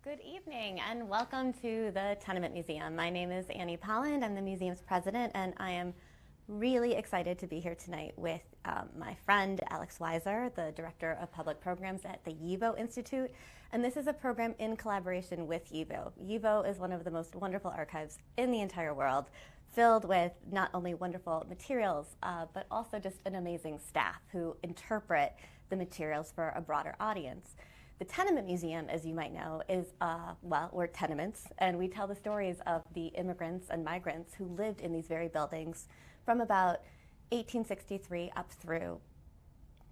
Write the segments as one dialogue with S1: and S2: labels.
S1: Good evening and welcome to the Tenement Museum. My name is Annie Polland. I'm the museum's president, and I am really excited to be here tonight with my friend Alex Weiser, the director of public programs at the YIVO Institute. And this is a program in collaboration with YIVO. YIVO is one of the most wonderful archives in the entire world, filled with not only wonderful materials, but also just an amazing staff who interpret the materials for a broader audience. The Tenement Museum, as you might know, is, we're tenements, and we tell the stories of the immigrants and migrants who lived in these very buildings from about 1863 up through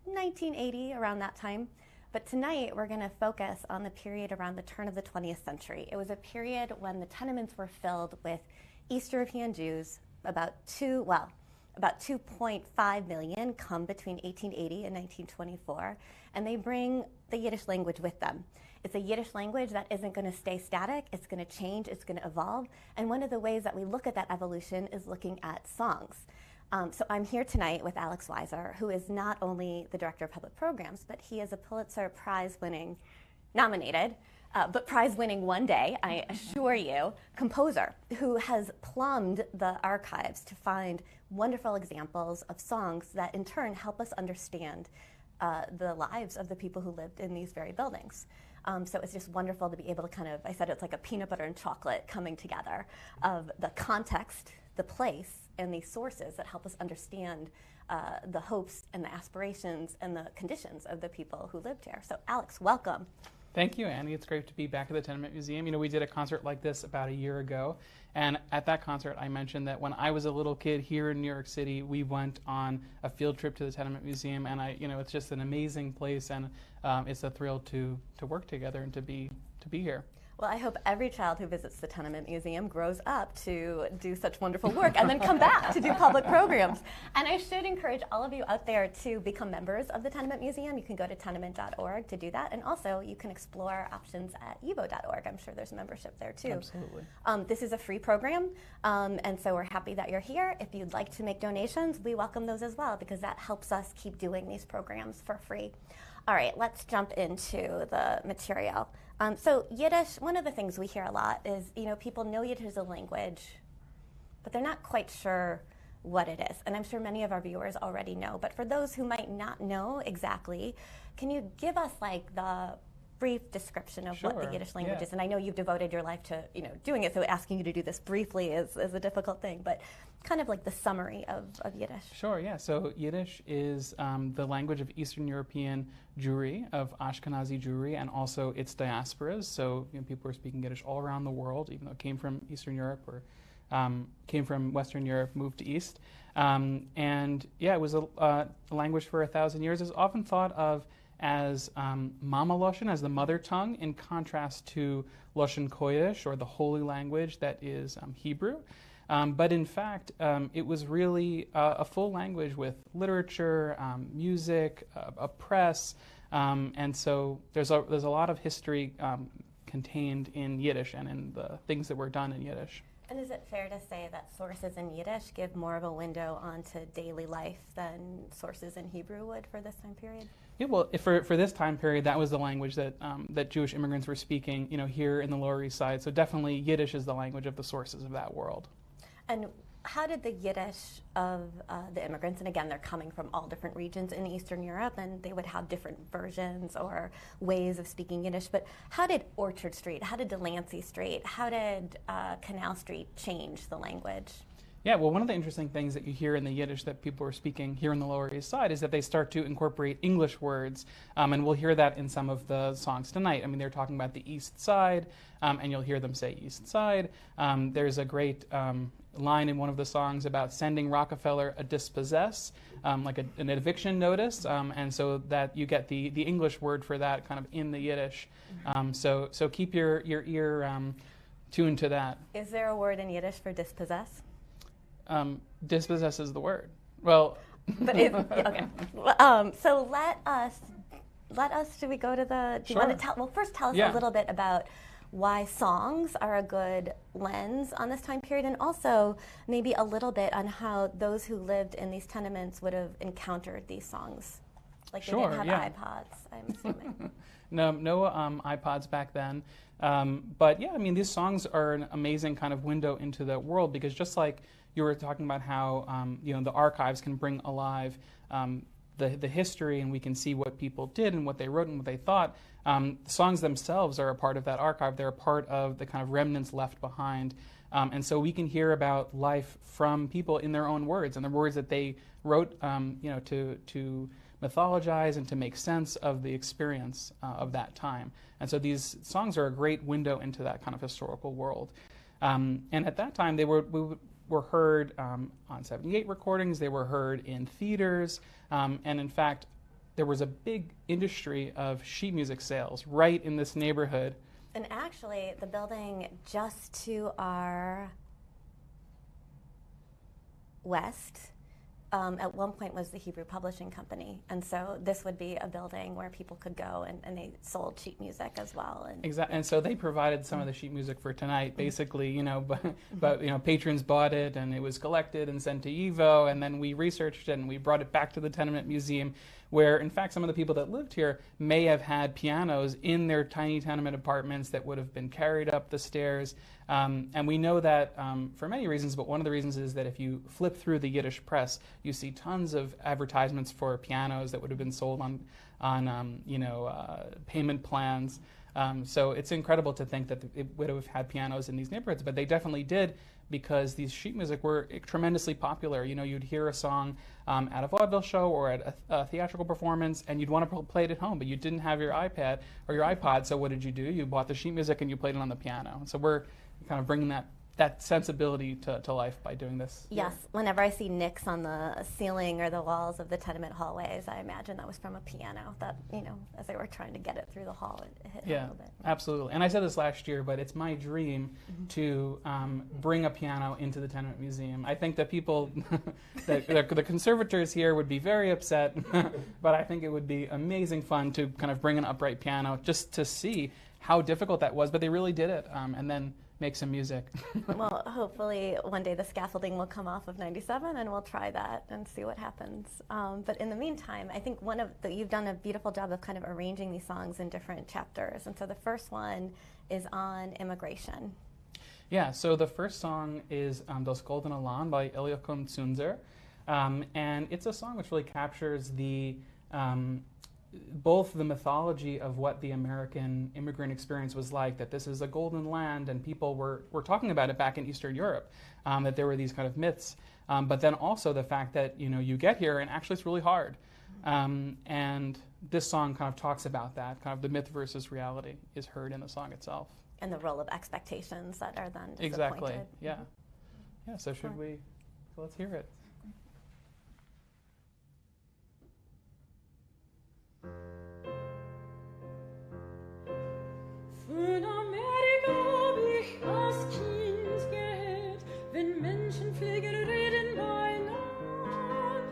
S1: 1980, around that time. But tonight, we're going to focus on the period around the turn of the 20th century. It was a period when the tenements were filled with East European Jews, about 2.5 million come between 1880 and 1924, and they bring the Yiddish language with them. It's a Yiddish language that isn't going to stay static, it's going to change, it's going to evolve, and one of the ways that we look at that evolution is looking at songs. So I'm here tonight with Alex Weiser, who is not only the director of public programs, but he is a Pulitzer Prize-winning, nominated, but prize-winning one day, I assure you, composer who has plumbed the archives to find wonderful examples of songs that in turn help us understand the lives of the people who lived in these very buildings. So it's just wonderful to be able to kind of, I said it's like a peanut butter and chocolate coming together of the context, the place, and the sources that help us understand the hopes and the aspirations and the conditions of the people who lived here. So Alex, welcome.
S2: Thank you, Annie. It's great to be back at the Tenement Museum. You know, we did a concert like this about a year ago, and at that concert I mentioned that when I was a little kid here in New York City, we went on a field trip to the Tenement Museum, and it's just an amazing place, and it's a thrill to work together and to be here.
S1: Well, I hope every child who visits the Tenement Museum grows up to do such wonderful work and then come back to do public programs. And I should encourage all of you out there to become members of the Tenement Museum. You can go to tenement.org to do that. And also, you can explore options at yivo.org. I'm sure there's membership there, too.
S2: Absolutely.
S1: This is a free program, and so we're happy that you're here. If you'd like to make donations, we welcome those as well, because that helps us keep doing these programs for free. All right, let's jump into the material. So Yiddish, one of the things we hear a lot is, people know Yiddish as a language, but they're not quite sure what it is. And I'm sure many of our viewers already know, but for those who might not know exactly, can you give us like the brief description of what the Yiddish language is? And I know you've devoted your life to doing it, so asking you to do this briefly is a difficult thing, but kind of like the summary of Yiddish.
S2: Sure, yeah. So Yiddish is the language of Eastern European Jewry, of Ashkenazi Jewry, and also its diasporas. So people are speaking Yiddish all around the world, even though it came from Eastern Europe or came from Western Europe, moved to East. And yeah, it was a language for 1,000 years. It's often thought of as Mama Lashon, as the mother tongue, in contrast to Lashon Kodesh, or the holy language that is Hebrew. But in fact, it was really a full language with literature, music, a press, and so there's a lot of history contained in Yiddish and in the things that were done in Yiddish.
S1: And is it fair to say that sources in Yiddish give more of a window onto daily life than sources in Hebrew would for this time period?
S2: Yeah, well, for this time period, that was the language that that Jewish immigrants were speaking, here in the Lower East Side. So definitely, Yiddish is the language of the sources of that world.
S1: And how did the Yiddish of the immigrants, and again, they're coming from all different regions in Eastern Europe, and they would have different versions or ways of speaking Yiddish, but how did Orchard Street, how did Delancey Street, how did Canal Street change the language?
S2: Yeah, well, one of the interesting things that you hear in the Yiddish that people are speaking here in the Lower East Side is that they start to incorporate English words, and we'll hear that in some of the songs tonight. I mean, they're talking about the East Side, and you'll hear them say East Side. There's a great line in one of the songs about sending Rockefeller a dispossess, like an eviction notice, and so that you get the English word for that kind of in the Yiddish. So keep your ear tuned to that.
S1: Is there a word in Yiddish for dispossess?
S2: Dispossess is the word. Well,
S1: but okay. So let us. Should we go to the? Do you want to tell? Well, first tell us a little bit about why songs are a good lens on this time period, and also maybe a little bit on how those who lived in these tenements would have encountered these songs. Like they
S2: Sure,
S1: didn't have
S2: yeah.
S1: iPods, I'm assuming.
S2: No iPods back then. But yeah, I mean, these songs are an amazing kind of window into the world, because just like you were talking about how the archives can bring alive the history, and we can see what people did and what they wrote and what they thought. The songs themselves are a part of that archive. They're a part of the kind of remnants left behind. And so we can hear about life from people in their own words, and the words that they wrote to mythologize and to make sense of the experience of that time. And so these songs are a great window into that kind of historical world. And at that time, they were heard on 78 recordings. They were heard in theaters. And in fact, there was a big industry of sheet music sales right in this neighborhood.
S1: And actually, the building just to our west at one point was the Hebrew Publishing Company. And so this would be a building where people could go and they sold sheet music as well.
S2: Exactly. And so they provided some of the sheet music for tonight, basically, but patrons bought it, and it was collected and sent to YIVO, and then we researched it and we brought it back to the Tenement Museum, where in fact some of the people that lived here may have had pianos in their tiny tenement apartments that would have been carried up the stairs. And we know that for many reasons, but one of the reasons is that if you flip through the Yiddish press, you see tons of advertisements for pianos that would have been sold on payment plans. So it's incredible to think that it would have had pianos in these neighborhoods, but they definitely did, because these sheet music were tremendously popular. You'd hear a song at a vaudeville show or at a theatrical performance, and you'd want to play it at home, but you didn't have your iPad or your iPod, so what did you do? You bought the sheet music and you played it on the piano. So we're kind of bringing that sensibility to life by doing this.
S1: Yes, whenever I see nicks on the ceiling or the walls of the tenement hallways, I imagine that was from a piano that, as they were trying to get it through the hall, it hit a little bit. Absolutely.
S2: And I said this last year, but it's my dream to bring a piano into the Tenement Museum. I think that people, the conservators here would be very upset, but I think it would be amazing fun to kind of bring an upright piano just to see how difficult that was, but they really did it, and then make some music.
S1: Well, hopefully one day the scaffolding will come off of 97 and we'll try that and see what happens. But in the meantime, I think you've done a beautiful job of kind of arranging these songs in different chapters. And so the first one is on immigration.
S2: Yeah, so the first song is Das Goldene Land by Eliakim Zunzer. And it's a song which really captures both the mythology of what the American immigrant experience was like, that this is a golden land, and people were talking about it back in Eastern Europe, that there were these kind of myths, but then also the fact that you get here and actually it's really hard. And this song kind of talks about that, kind of the myth versus reality is heard in the song itself.
S1: And the role of expectations that are then disappointed.
S2: Exactly, yeah. Yeah, so let's hear it.
S3: In Amerika hab ich als Kind gehört, wenn Menschen fliegen, reden beieinander.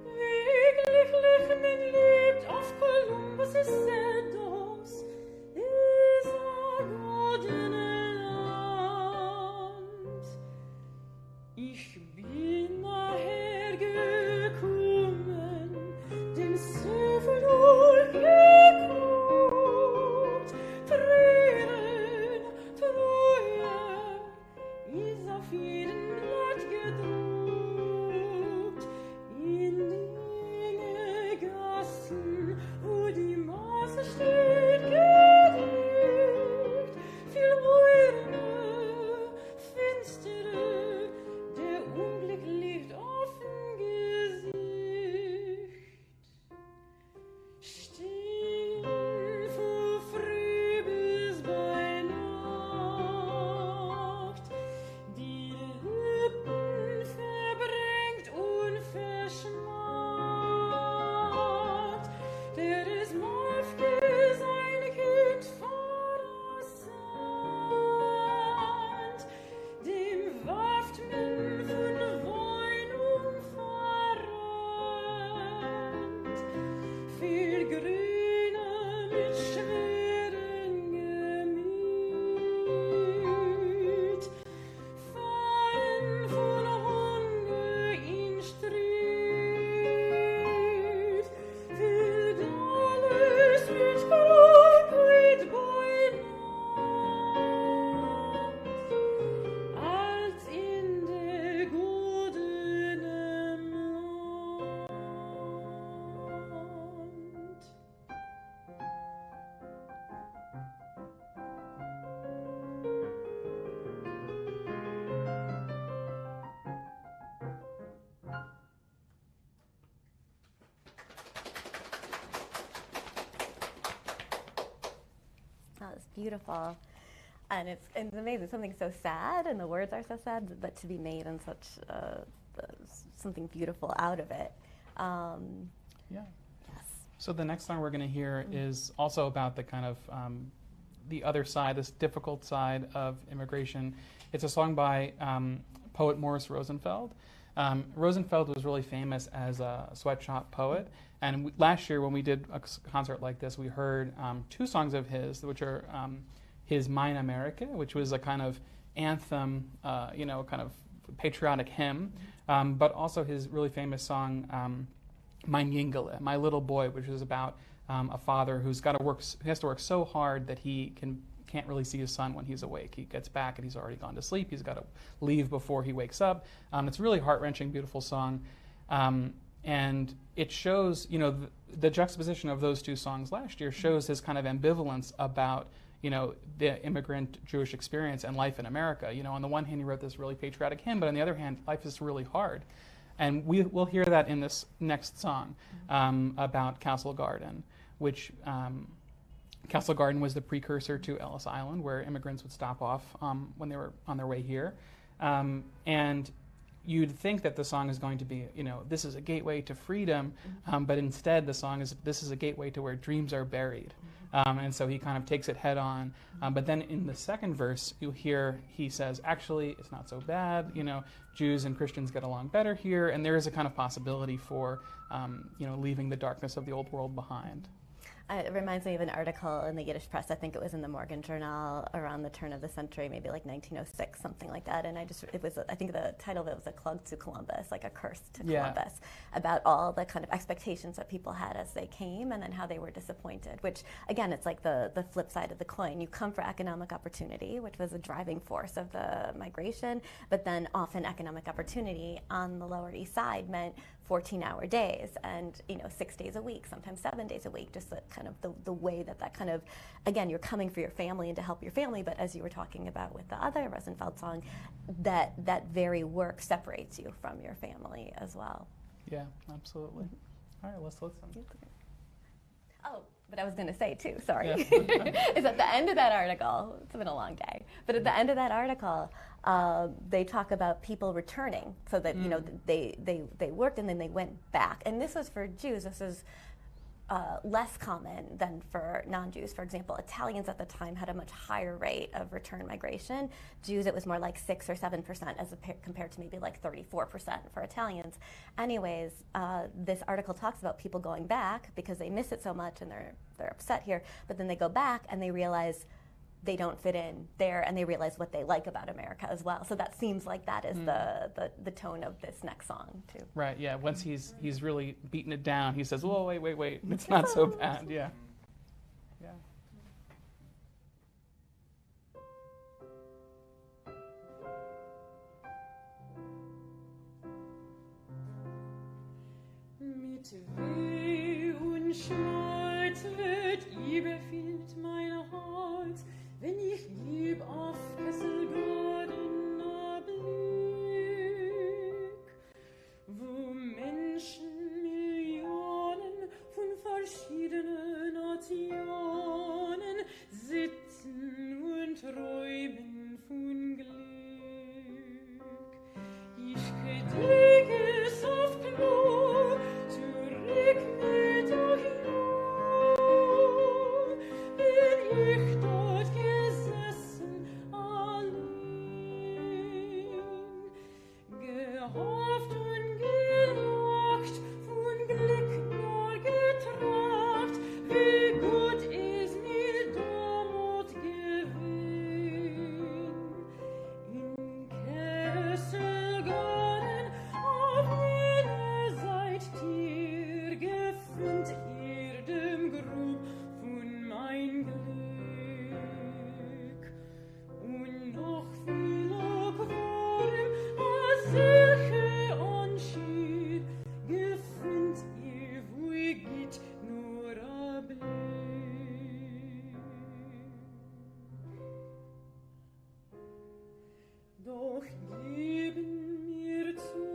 S3: Wie glücklich man lebt auf Columbus ist das, ist ein goldenes Land. Ich bin nachher gekommen, den Seefeld durchgeguckt, ist auf jedem Blatt gedruckt, in den Gassen, wo die Masse steht, gedruckt, viel
S1: beautiful. And it's amazing. Something so sad, and the words are so sad, but to be made in such something beautiful out of it.
S2: Yeah.
S1: Yes.
S2: So the next song we're going to hear is also about the kind of the other side, this difficult side of immigration. It's a song by poet Morris Rosenfeld. Rosenfeld was really famous as a sweatshop poet, and last year when we did a concert like this, we heard two songs of his, which are his Mein America, which was a kind of anthem, kind of patriotic hymn, but also his really famous song, Mein Jingele, My Little Boy, which is about a father who has to work so hard that he can't really see his son when he's awake. He gets back and he's already gone to sleep. He's got to leave before he wakes up. It's a really heart-wrenching, beautiful song. And it shows, the juxtaposition of those two songs last year shows his kind of ambivalence about, the immigrant Jewish experience and life in America. On the one hand, he wrote this really patriotic hymn, but on the other hand, life is really hard. And we'll hear that in this next song about Castle Garden, which Castle Garden was the precursor to Ellis Island, where immigrants would stop off when they were on their way here. And you'd think that the song is going to be, this is a gateway to freedom, but instead the song is, this is a gateway to where dreams are buried. And so he kind of takes it head on. But then in the second verse, you hear he says, actually, it's not so bad. Jews and Christians get along better here. And there is a kind of possibility for, leaving the darkness of the old world behind.
S1: It reminds me of an article in the Yiddish press. I think it was in the Morgan Journal around the turn of the century, maybe like 1906, something like that. And I think the title of it was a Klug to Columbus, like a curse to Columbus, about all the kind of expectations that people had as they came and then how they were disappointed, which, again, it's like the flip side of the coin. You come for economic opportunity, which was a driving force of the migration, but then often economic opportunity on the Lower East Side meant 14-hour days and 6 days a week, sometimes 7 days a week, just kind of the way that kind of, again, you're coming for your family and to help your family, but as you were talking about with the other Rosenfeld song, that very work separates you from your family as well.
S2: Yeah, absolutely. All right, let's listen.
S1: Oh, but I was going to say too, sorry, is at the end of that article, it's been a long day, but at the end of that article, they talk about people returning, so that they worked and then they went back, and this was for Jews. This is less common than for non-Jews. For example, Italians at the time had a much higher rate of return migration. Jews, it was more like 6 or 7% compared to maybe like 34% for Italians. Anyways, this article talks about people going back because they miss it so much and they're upset here, but then they go back and they realize they don't fit in there, and they realize what they like about America as well. So that seems like that is the tone of this next song too.
S2: Right. Yeah. Once he's really beaten it down, he says, "Whoa, wait! It's not so bad." Yeah. Yeah.
S3: Mit Weh und Schmerz wird überfüllt mein Herz, wenn ich lieb auf Castle Garden erblick, wo Menschen Millionen von verschiedenen Nationen sitzen und träumen von Glück. Ich krieg es auf Klo, zurück mit euch nur, bin ich dort gesessen allein, gehofft und gelacht, von Glück nur getracht, wie gut es mir damals gewesen. In Castle Garden auf jener Seite gefühlt ihr dem Grub von mein Glück. Und noch viel warm als solche Anschied gefühlt ihr, wo ihr geht, nur a Blick. Doch geben mir zu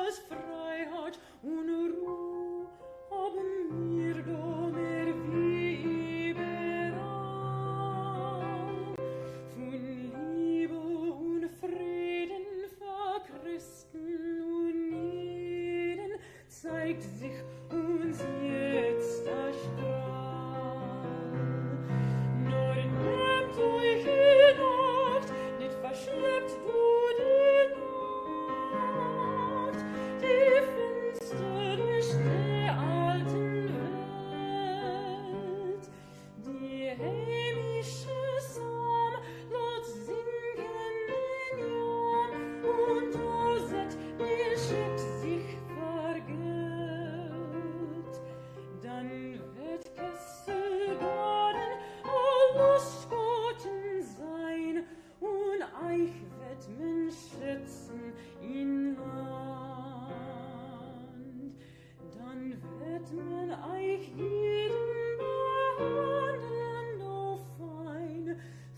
S3: als Freiheit und Ruhe, haben mir da mehr wie überall. zeigt sich uns jetzt der Strahl. Nur nehmt euch in Acht, nicht verschleppt du die Nacht, die Finsternis der alten Welt. Die heimische Sam lot singen in Jam, und Roset, die Schiff sich vergelt. Dann wird Kesselgarten alles Goten sein, und euch wird man schätzen in Land. Dann wird man euch jeden behandeln, no fein.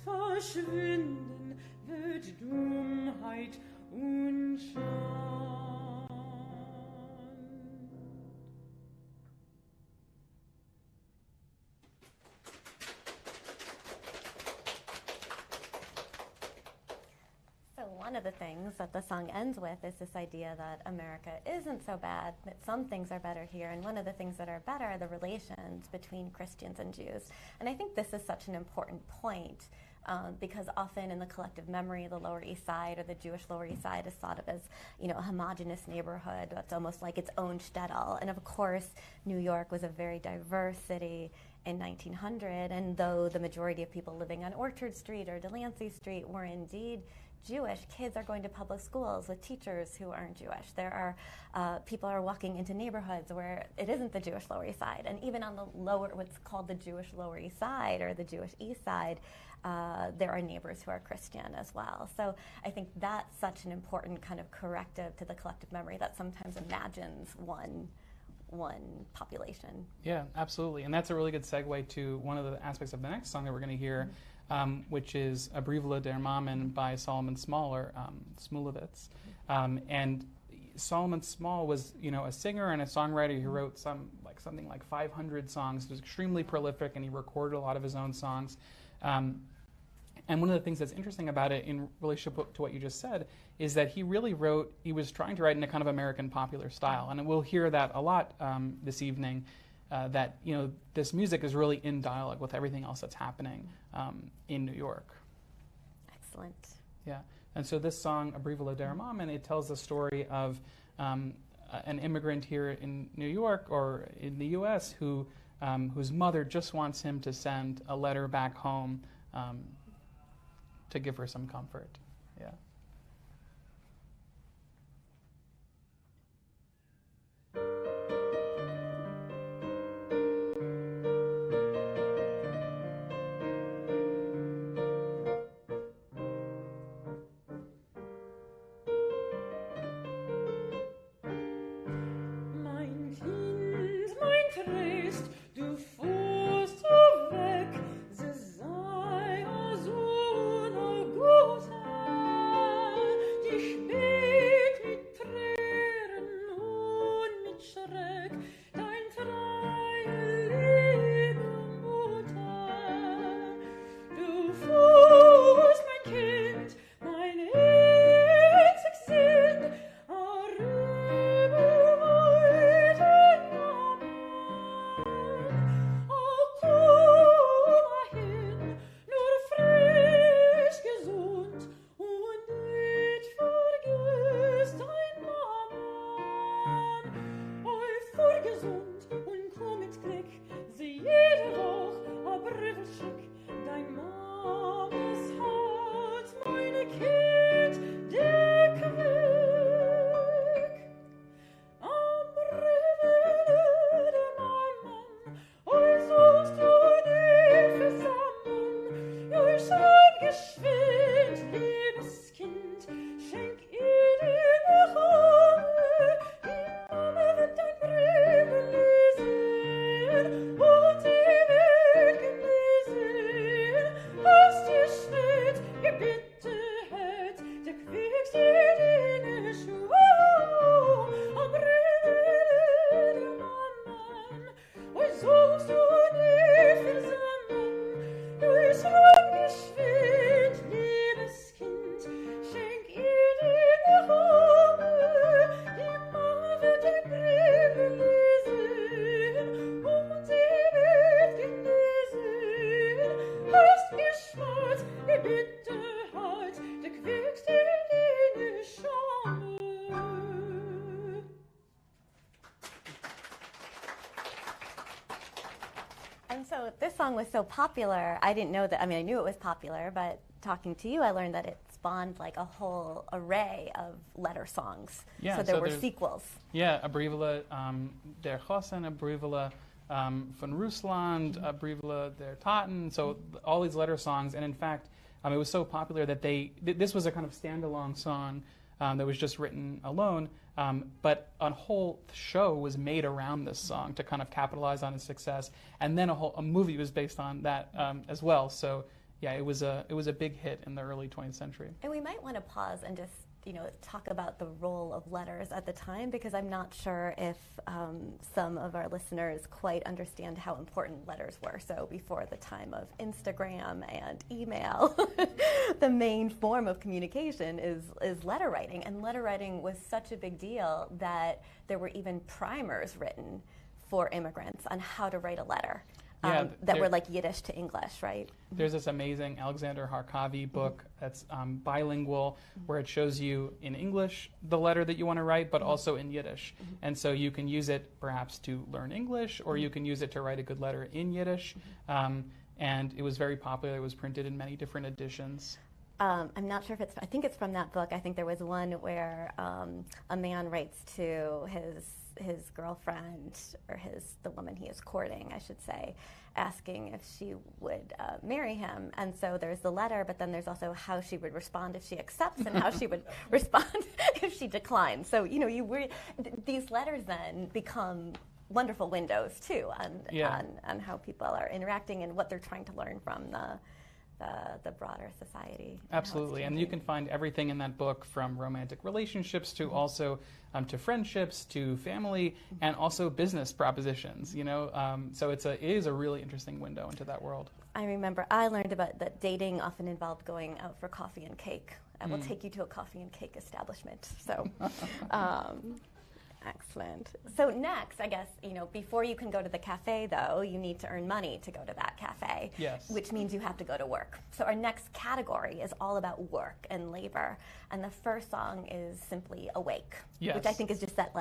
S3: Verschwinden wird Dummheit und Scham.
S1: So one of the things that the song ends with is this idea that America isn't so bad, that some things are better here, and one of the things that are better are the relations between Christians and Jews. And I think this is such an important point because often in the collective memory, the Lower East Side or the Jewish Lower East Side is thought of as, you know, a homogenous neighborhood that's almost like its own shtetl. And of course, New York was a very diverse city in 1900, and though the majority of people living on Orchard Street or Delancey Street were indeed Jewish, kids are going to public schools with teachers who aren't Jewish. There are people are walking into neighborhoods where it isn't the Jewish Lower East Side, and even on the lower, what's called the Jewish Lower East Side or the Jewish East Side, there are neighbors who are Christian as well. So I think that's such an important kind of corrective to the collective memory that sometimes imagines one population.
S2: Yeah, absolutely. And that's a really good segue to one of the aspects of the next song that we're going to hear, which is A Brivela der Mamen by Solomon Small, or Smulevitz. And Solomon Small was, you know, a singer and a songwriter who wrote something like 500 songs. He was extremely prolific, and he recorded a lot of his own songs. And one of the things that's interesting about it in relationship to what you just said is that he was trying to write in a kind of American popular style. And we'll hear that a lot this evening, that, you know, this music is really in dialogue with everything else that's happening in New York.
S1: Excellent.
S2: Yeah. And so this song, A Brivela der Mamen, it tells the story of an immigrant here in New York or in the U.S. whose mother just wants him to send a letter back home to give her some comfort. Yeah.
S3: Mein Kind, mein Tröst, du fuhrst so weg, sie sei so gut, dich bet mit Tränen und mit Schreck, dein treue liebe Mutter. Du fuhrst, mein Kind, mein einzig Sinn, dein Mames Herz, meine Kind, deck weg. Am Revele der Mamen, oi sollst du nicht versammeln, oi schreib geschwind, liebes Kind, schenk ihr die Nachahme, die Mame wird dein Breve lesen, und die Welt genesen, was dir schwert, ihr Bitterheit, der quickst dir die Schuhe, am Revele der Mamen, oi sollst du nicht versammeln, oi schreib geschwind, liebes Kind,
S1: song was so popular, I didn't know that. I mean, I knew it was popular, but talking to you, I learned that it spawned like a whole array of letter songs.
S2: Yeah,
S1: so there were
S2: there's-
S1: sequels.
S2: Yeah, a Briefele der Chosen, a Briefele von Russland, a Briefele der Taten. So all these letter songs, and in fact, it was so popular that this was a kind of standalone song that was just written alone, but a whole show was made around this song to kind of capitalize on its success, and then a movie was based on that as well. So yeah, it was a big hit in the early 20th century.
S1: And we might want to pause and just talk about the role of letters at the time, because I'm not sure if some of our listeners quite understand how important letters were. So before the time of Instagram and email, the main form of communication is letter writing. And letter writing was such a big deal that there were even primers written for immigrants on how to write a letter. That were like Yiddish to English, right?
S2: There's this amazing Alexander Harkavy book that's bilingual, where it shows you in English the letter that you want to write, but also in Yiddish. And so you can use it perhaps to learn English, or you can use it to write a good letter in Yiddish. And it was very popular. It was printed in many different editions.
S1: I'm not sure if I think it's from that book. I think there was one where a man writes to his girlfriend, or the woman he is courting, I should say, asking if she would marry him. And so there's the letter, but then there's also how she would respond if she accepts, and how she would respond if she declines. So these letters then become wonderful windows too on how people are interacting and what they're trying to learn from the broader society.
S2: Absolutely, and you can find everything in that book, from romantic relationships to also to friendships, to family, and also business propositions. So it is a really interesting window into that world.
S1: I remember I learned about that dating often involved going out for coffee and cake. I will take you to a coffee and cake establishment. So. Excellent. So next, I guess, before you can go to the cafe, though, you need to earn money to go to that cafe.
S2: Yes.
S1: Which means you have to go to work. So our next category is all about work and labor. And the first song is simply Awake.
S2: Yes.
S1: Which I think is just that,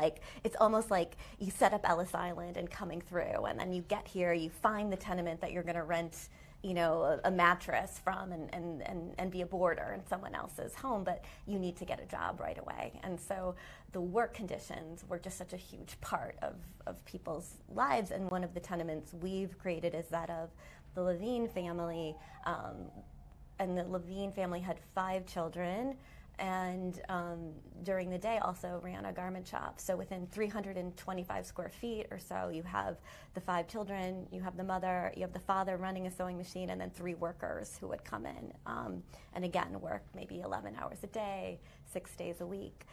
S1: it's almost like you set up Ellis Island and coming through, and then you get here, you find the tenement that you're going to rent a mattress from and be a boarder in someone else's home, but you need to get a job right away. And so the work conditions were just such a huge part of people's lives. And one of the tenements we've created is that of the Levine family. And the Levine family had 5 children, and during the day also ran a garment shop. So within 325 square feet or so, you have the 5 children, you have the mother, you have the father running a sewing machine, and then 3 workers who would come in and again work maybe 11 hours a day, 6 days a week.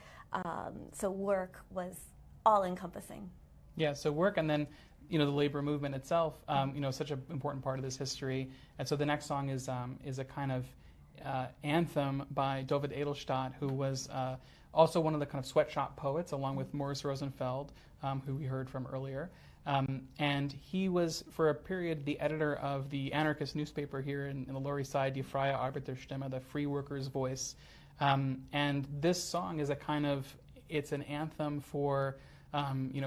S1: So work was all encompassing.
S2: Yeah, so work, and then the labor movement itself, such an important part of this history. And so the next song is a kind of anthem by David Edelstadt, who was also one of the kind of sweatshop poets, along with Morris Rosenfeld, who we heard from earlier. And he was, for a period, the editor of the anarchist newspaper here in the Lower East Side, Die Freie Arbeiterstimme, the Free Workers' Voice. And this song is it's an anthem for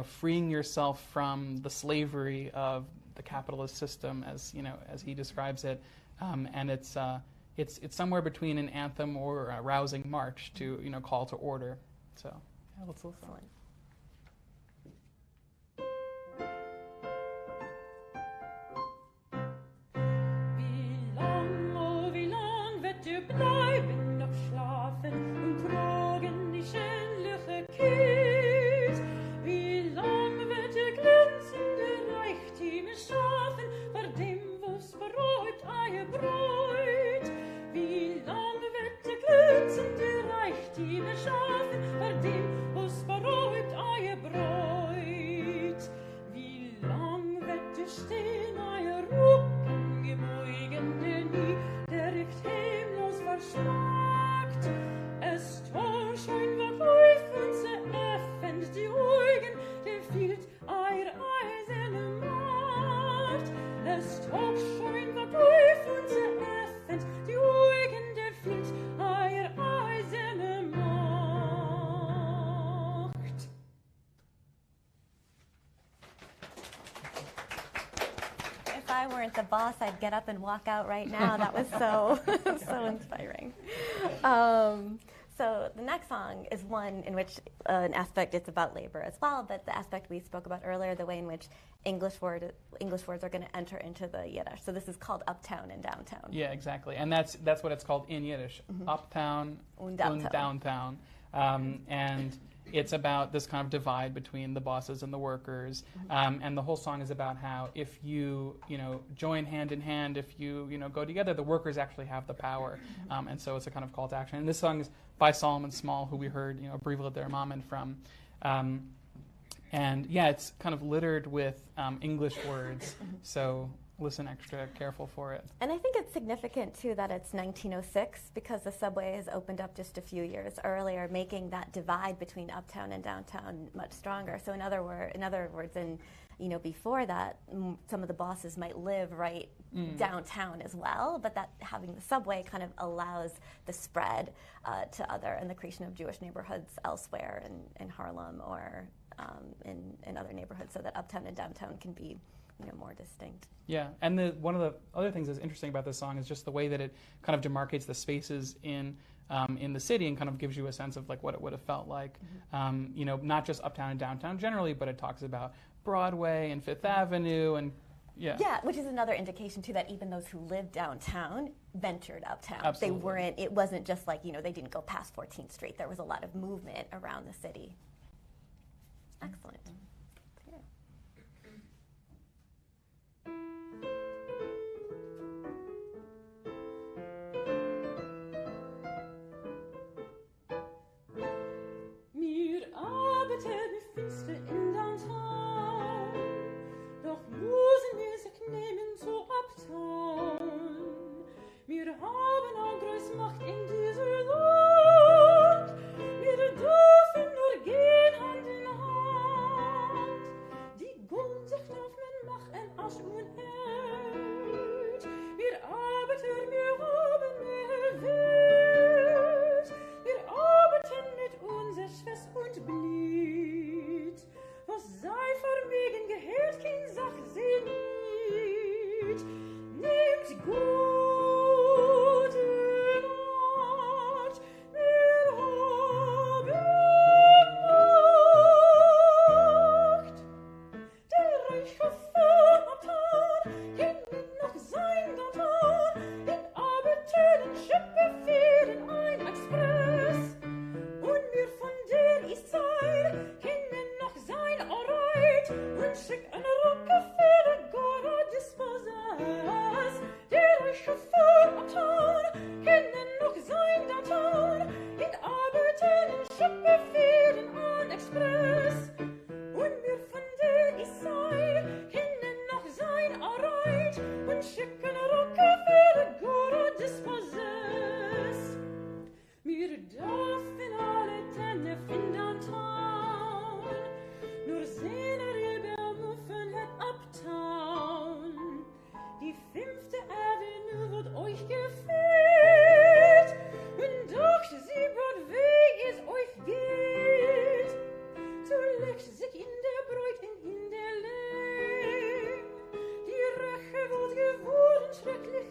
S2: freeing yourself from the slavery of the capitalist system, as he describes it. And it's somewhere between an anthem or a rousing march to call to order. So let's listen.
S3: Wie lang wird du bleiben noch schlafen und tragen die schändliche Kies? Wie lang wird der glänzende Reichtum schaffen, vor dem was bereut euer Bräut? Wie lang wird der glänzende Reichtum schaffen, vor dem was bereut euer Bräut? Wie lang wird du stehen euer Rücken gebeugende nie, der rückt heimlos verschont?
S1: I weren't the boss, I'd get up and walk out right now. That was so, so inspiring. So the next song is one in which an aspect, it's about labor as well, but the aspect we spoke about earlier, the way in which English words are going to enter into the Yiddish. So this is called uptown and downtown.
S2: Yeah, exactly. And that's what it's called in Yiddish, uptown
S1: Und
S2: und downtown. And it's about this kind of divide between the bosses and the workers. And the whole song is about how if you join hand in hand, if you go together, the workers actually have the power. And so it's a kind of call to action. And this song is by Solomon Small, who we heard a Brivla der Mamen from. And yeah, it's kind of littered with English words. So listen extra careful for it.
S1: And I think it's significant, too, that it's 1906 because the subway has opened up just a few years earlier, making that divide between uptown and downtown much stronger. So in other words, before that, some of the bosses might live right downtown as well, but that having the subway kind of allows the spread to and the creation of Jewish neighborhoods elsewhere in Harlem or in other neighborhoods, so that uptown and downtown can be more distinct.
S2: Yeah, and one of the other things that's interesting about this song is just the way that it kind of demarcates the spaces in the city and kind of gives you a sense of like what it would have felt like, not just uptown and downtown generally, but it talks about Broadway and Fifth Avenue and
S1: yeah, which is another indication too that even those who lived downtown ventured uptown.
S2: Absolutely.
S1: It wasn't just like they didn't go past 14th Street. There was a lot of movement around the city. Excellent.
S3: Wir arbeiten finster in downtown, doch müssen wir sich nehmen zu uptown. Wir haben auch groß Macht in diesem Land, wir dürfen nur gehen Hand in Hand. Die Gunst darf man machen als unhört. Wir arbeiten, wir haben mehr Wert. Wir arbeiten mit unser Schwest und Blut. Was sei verwegen gehört, kein Sach sie nicht. Nehmt gute Nacht, wir haben Macht. Der reiche von uptown, hinten noch sein downtown, in arbeiten und Schippe fähren ein Express. Und wir von der Eastside, hinten noch sein alright, und schick eine Rockefeller Gora Dispossess. Der reiche von uptown, hinten noch sein downtown, in arbeiten und Schippe fähren ein Express. Und wir von der Eastside, hinten noch sein alright, und schick eine Rockefeller Gora Dispossess. Wir dürfen alle Tänne in downtown, nur sehen Rebelmuffen het uptown. Die 5th Avenue wird euch gefehlt, und doch sie Broadway ist euch geht. Zuletzt sich in der Bräut und in der Lehm, die Rache wird geworden schrecklich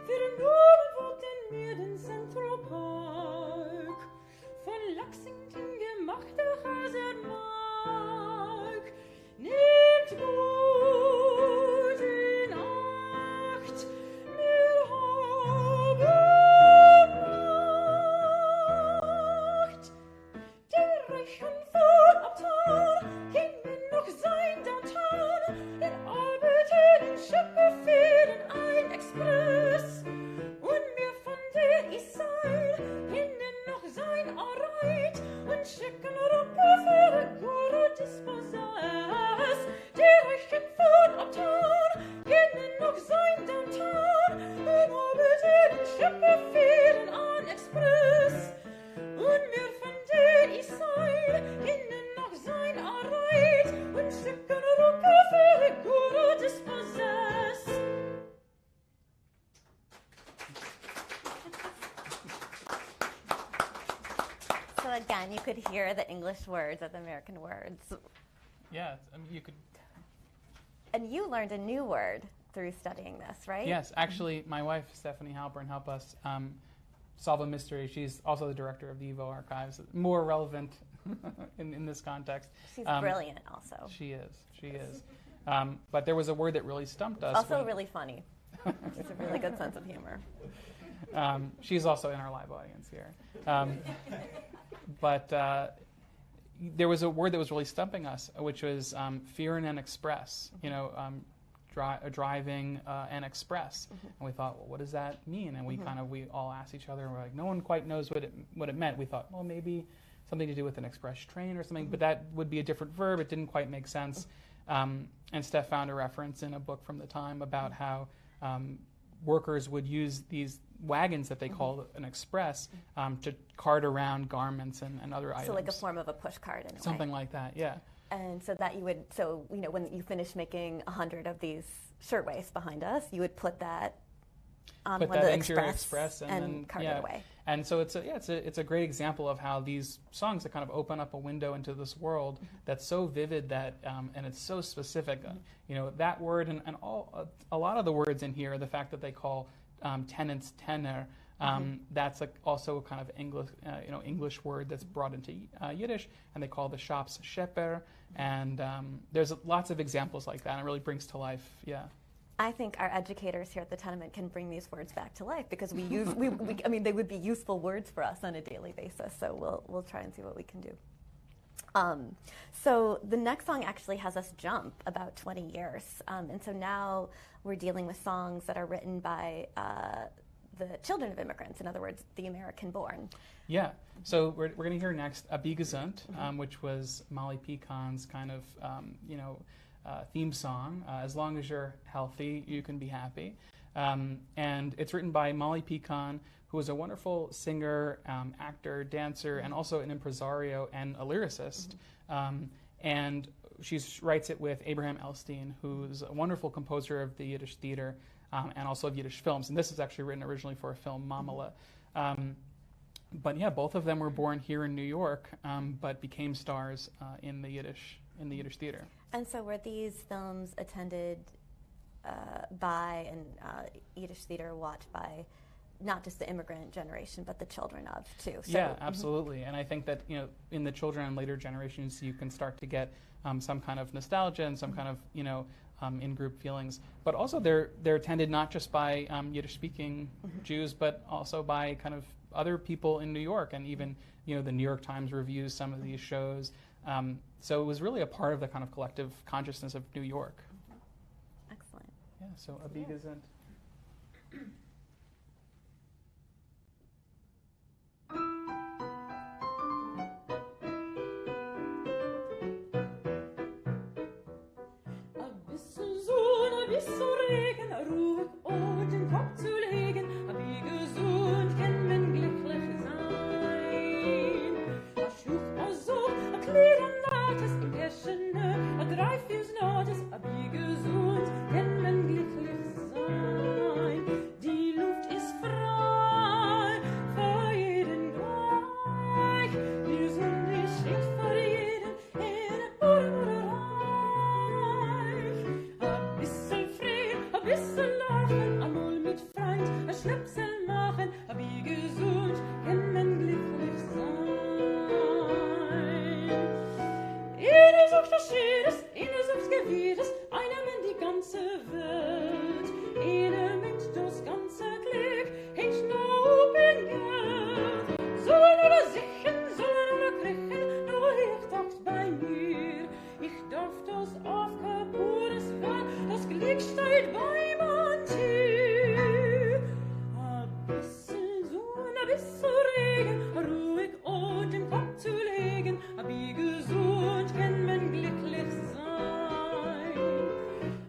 S3: Für Norden wollten wir den Central Park, von Lexington gemachte Hasermark. Nehmt gute Nacht, wir haben Macht. Der Reichen von uptown, hinten noch sein downtown, in arbeiten in Schippe fähren ein Express. Und wir von der Eastside, hinten noch sein alright, und schicken Rockefeller Gora Dispossess. Der Reichen von uptown, hinten noch sein downtown, in arbeiten in Schippe fähren ein Express. Und wir von der Eastside, hinten noch sein alright, und schicken Rockefeller Gora Dispossess.
S1: So again, you could hear the English words as American words.
S2: Yeah, you could
S1: And you learned a new word through studying this, right?
S2: Yes, actually, my wife, Stephanie Halpern, helped us solve a mystery. She's also the director of the YIVO archives, more relevant in this context.
S1: She's brilliant also.
S2: She is. But there was a word that really stumped us.
S1: Also really funny. It's a really good sense of humor.
S2: She's also in our live audience here. But there was a word that was really stumping us, which was fear and express. Driving and express. And we thought, well, what does that mean? And we all asked each other, and we're like, no one quite knows what it meant. We thought, well, maybe something to do with an express train or something, but that would be a different verb. It didn't quite make sense. And Steph found a reference in a book from the time about how workers would use these wagons that they call an express to cart around garments and other items.
S1: So like a form of a push cart in a way.
S2: Something like that, yeah.
S1: And so that when you finish making 100 of these shirtwaists behind us, you would put that on one of the express and then cart it away.
S2: And so it's a great example of how these songs that kind of open up a window into this world that's so vivid that and it's so specific. That word and a lot of the words in here, the fact that they call tenants tenor. That's also a kind of English word that's brought into Yiddish, and they call the shops sheper. And there's lots of examples like that, and it really brings to life,
S1: I think our educators here at the Tenement can bring these words back to life because they would be useful words for us on a daily basis. So we'll try and see what we can do. So the next song actually has us jump about 20 years, and so now we're dealing with songs that are written by the children of immigrants, in other words, the American-born.
S2: Yeah. So we're going to hear next "Be Gesund," which was Molly Pecan's kind of theme song. As long as you're healthy, you can be happy. And it's written by Molly Pecan, who is a wonderful singer, actor, dancer, and also an impresario and a lyricist. And she writes it with Abraham Elstein, who's a wonderful composer of the Yiddish theater and also of Yiddish films. And this is actually written originally for a film, Mamala. But yeah, both of them were born here in New York, but became stars in the Yiddish theater.
S1: And so were these films attended by and Yiddish theater watched by not just the immigrant generation, but the children of too? So,
S2: yeah, absolutely. And I think that in the children and later generations, you can start to get some kind of nostalgia and some kind of in-group feelings. But also they're attended not just by Yiddish-speaking Jews, but also by kind of other people in New York, and even the New York Times reviews some of these shows. So it was really a part of the kind of collective consciousness of New York.
S1: Excellent.
S2: Yeah, so Be Gesund.
S3: A bisschen Regen, ruhig und den Kopf zu legen, wie gesund kann man glücklich sein. A Schuch, a Such, a Kleid, a Nates, in Käschene, a drei, vier Notes, wie gesund kann man glücklich sein. Die Luft ist frei, für jeden gleich, die Sonne schickt für jeden in ein bisschen lachen, einmal mit Freund, ein Schnäpsel machen, wie gesund kann man glücklich sein. Jeder sucht das Schönes, einer sucht Gewehres, einer meint die ganze Welt, einer meint das ganze Glück, hängt nur oben Geld. Sollen oder sichen, sollen oder kriegen, nur ich dacht bei mir, ich darf das auf kaputtes Welt, das Glück steht bei manche. A bisschen Sonne, a bisschen Regen, ruhig und den Kopf zu legen, wie gesund kann man glücklich sein.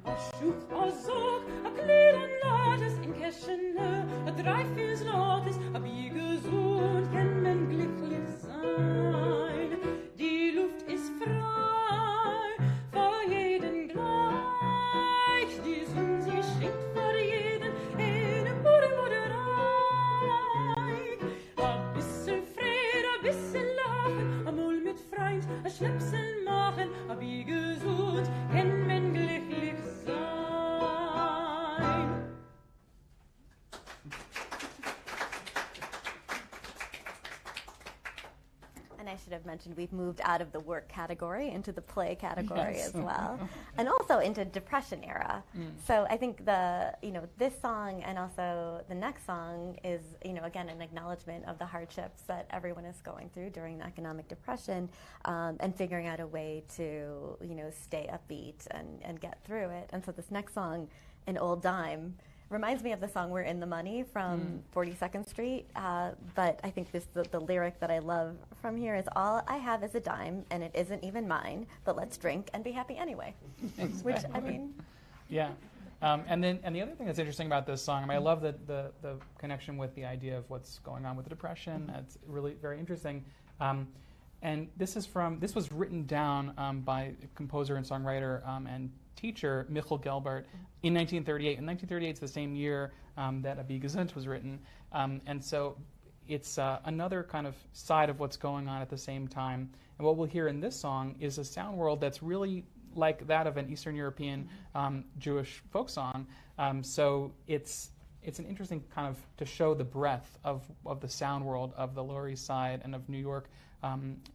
S3: A Schuch, a Sog, a Kleid, a Nates, in Käschene, a drei, vier Notes, wie gesund kann man glücklich sein. Die Luft ist frei, für jeden gleich, die Sonne, sie schenkt für jeden eine Buddelmoderei. A bisschen Friede, a bisschen Lachen, einmal mit Freund, a Schnäpsel machen, wie gesund kann man glücklich sein.
S1: I should have mentioned we've moved out of the work category into the play category
S2: Yes.
S1: as well, and also into Depression era. So I think this song and also the next song is, again, an acknowledgement of the hardships that everyone is going through during the economic depression, and figuring out a way to, stay upbeat and get through it. And so this next song, An Old Dime, reminds me of the song We're in the Money from 42nd Street, but I think the lyric that I love from here is, all I have is a dime, and it isn't even mine, but let's drink and be happy anyway.
S2: Exactly.
S1: Which, I mean...
S2: Yeah. And the other thing that's interesting about this song, I love the connection with the idea of what's going on with the Depression. It's really very interesting. And this was written down by composer and songwriter and teacher Michel Gelbart in 1938. And 1938 is the same year that A Be Gesund was written. And so it's another kind of side of what's going on at the same time. And what we'll hear in this song is a sound world that's really like that of an Eastern European Jewish folk song. So it's an interesting kind of to show the breadth of the sound world of the Lower East Side and of New York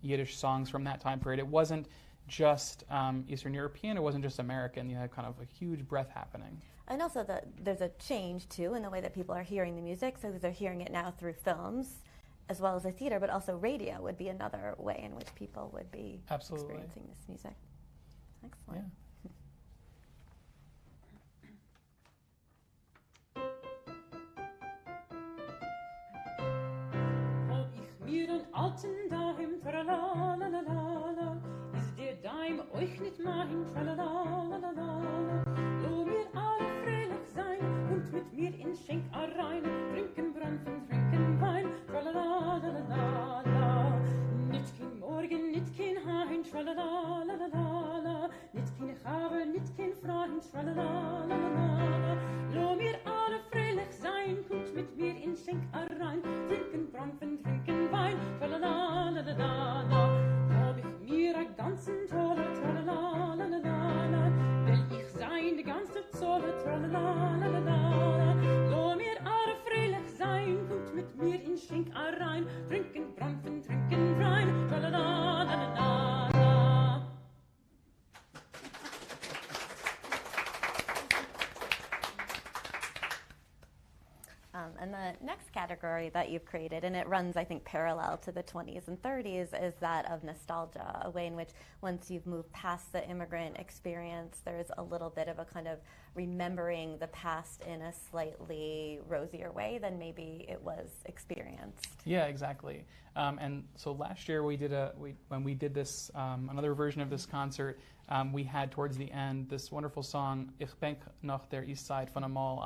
S2: Yiddish songs from that time period. It wasn't just Eastern European, it wasn't just American. You had kind of a huge breadth happening.
S1: And also there's a change, too, in the way that people are hearing the music. So they're hearing it now through films as well as the theater, but also radio would be another way in which people would be experiencing this music. Excellent.
S3: Hab ich mir einen alten Daim, tralalalala, ist der Daim euch nicht mein, tralalalala. Lo mir alle fröhlich sein und mit mir in Schenk rein, trinken Brampfen, trinken Wein, tralalalala. Nicht kein Morgen, nicht kein Hein, tralalalala, nicht kein Habe, nicht kein Freund, tralalalala. Lo mir alle fröhlich sein, kommt mit mir in Schenk rein, trinken Brampfen, trinken Wein, tralalalala. Hab ich mir a ganzen Tolle, tralalalala, will ich sein, die ganze Zolle, tralalalala. Lo mir alle fröhlich sein, kommt mit mir in Schenk rein, trinken Brampfen, trinken Wein, tralalalala.
S1: And the next category that you've created, and it runs, I think, parallel to the 20s and 30s, is that of nostalgia, a way in which once you've moved past the immigrant experience, there's a little bit of a kind of remembering the past in a slightly rosier way than maybe it was experienced.
S2: Yeah, exactly. And so last year when we did this, another version of this concert, we had towards the end this wonderful song, Ich denk noch der East Side von Amal,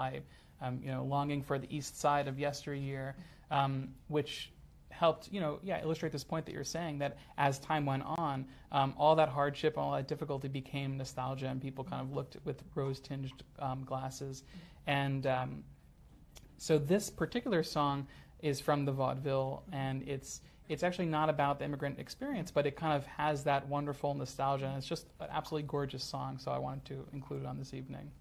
S2: longing for the east side of yesteryear, which helped, illustrate this point that you're saying, that as time went on, all that hardship, all that difficulty became nostalgia, and people kind of looked with rose-tinged glasses. And so this particular song is from the vaudeville, and it's actually not about the immigrant experience, but it kind of has that wonderful nostalgia, and it's just an absolutely gorgeous song, so I wanted to include it on this evening.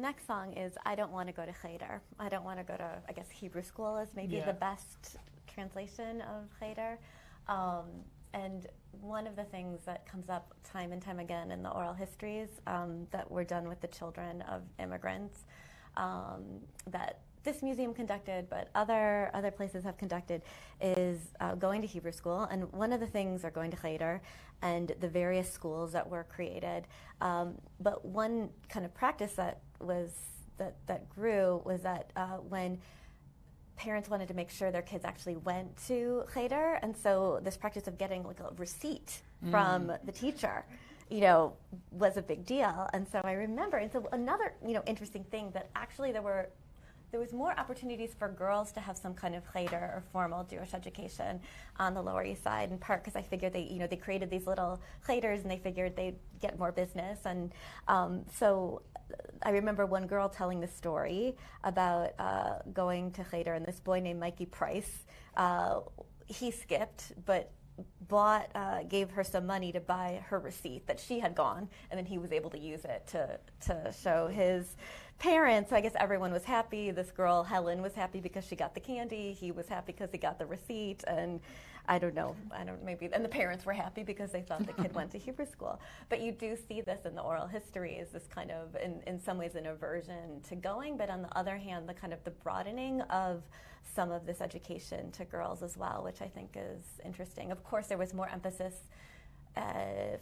S1: next song is I Don't Want to Go to Cheder. I don't want to go to, I guess, Hebrew school is maybe
S2: Yeah.
S1: the best translation of Cheder. And one of the things that comes up time and time again in the oral histories that were done with the children of immigrants that this museum conducted, but other places have conducted, is going to Hebrew school. And one of the things are going to Cheder and the various schools that were created. But one kind of practice that grew was that when parents wanted to make sure their kids actually went to Cheder, and so this practice of getting like a receipt from the teacher, was a big deal. And so I remember, and so another, interesting thing that actually there was more opportunities for girls to have some kind of Cheder or formal Jewish education on the Lower East Side, in part because I figured they created these little Cheders and they figured they'd get more business. And so I remember one girl telling the story about going to Cheder, and this boy named Mikey Price, he skipped, but gave her some money to buy her receipt that she had gone, and then he was able to use it to show his parents. So I guess everyone was happy. This girl, Helen, was happy because she got the candy. He was happy because he got the receipt, and and the parents were happy because they thought the kid went to Hebrew school. But you do see this in the oral history as this kind of, in some ways, an aversion to going, but on the other hand, the kind of the broadening of some of this education to girls as well, which I think is interesting. Of course, there was more emphasis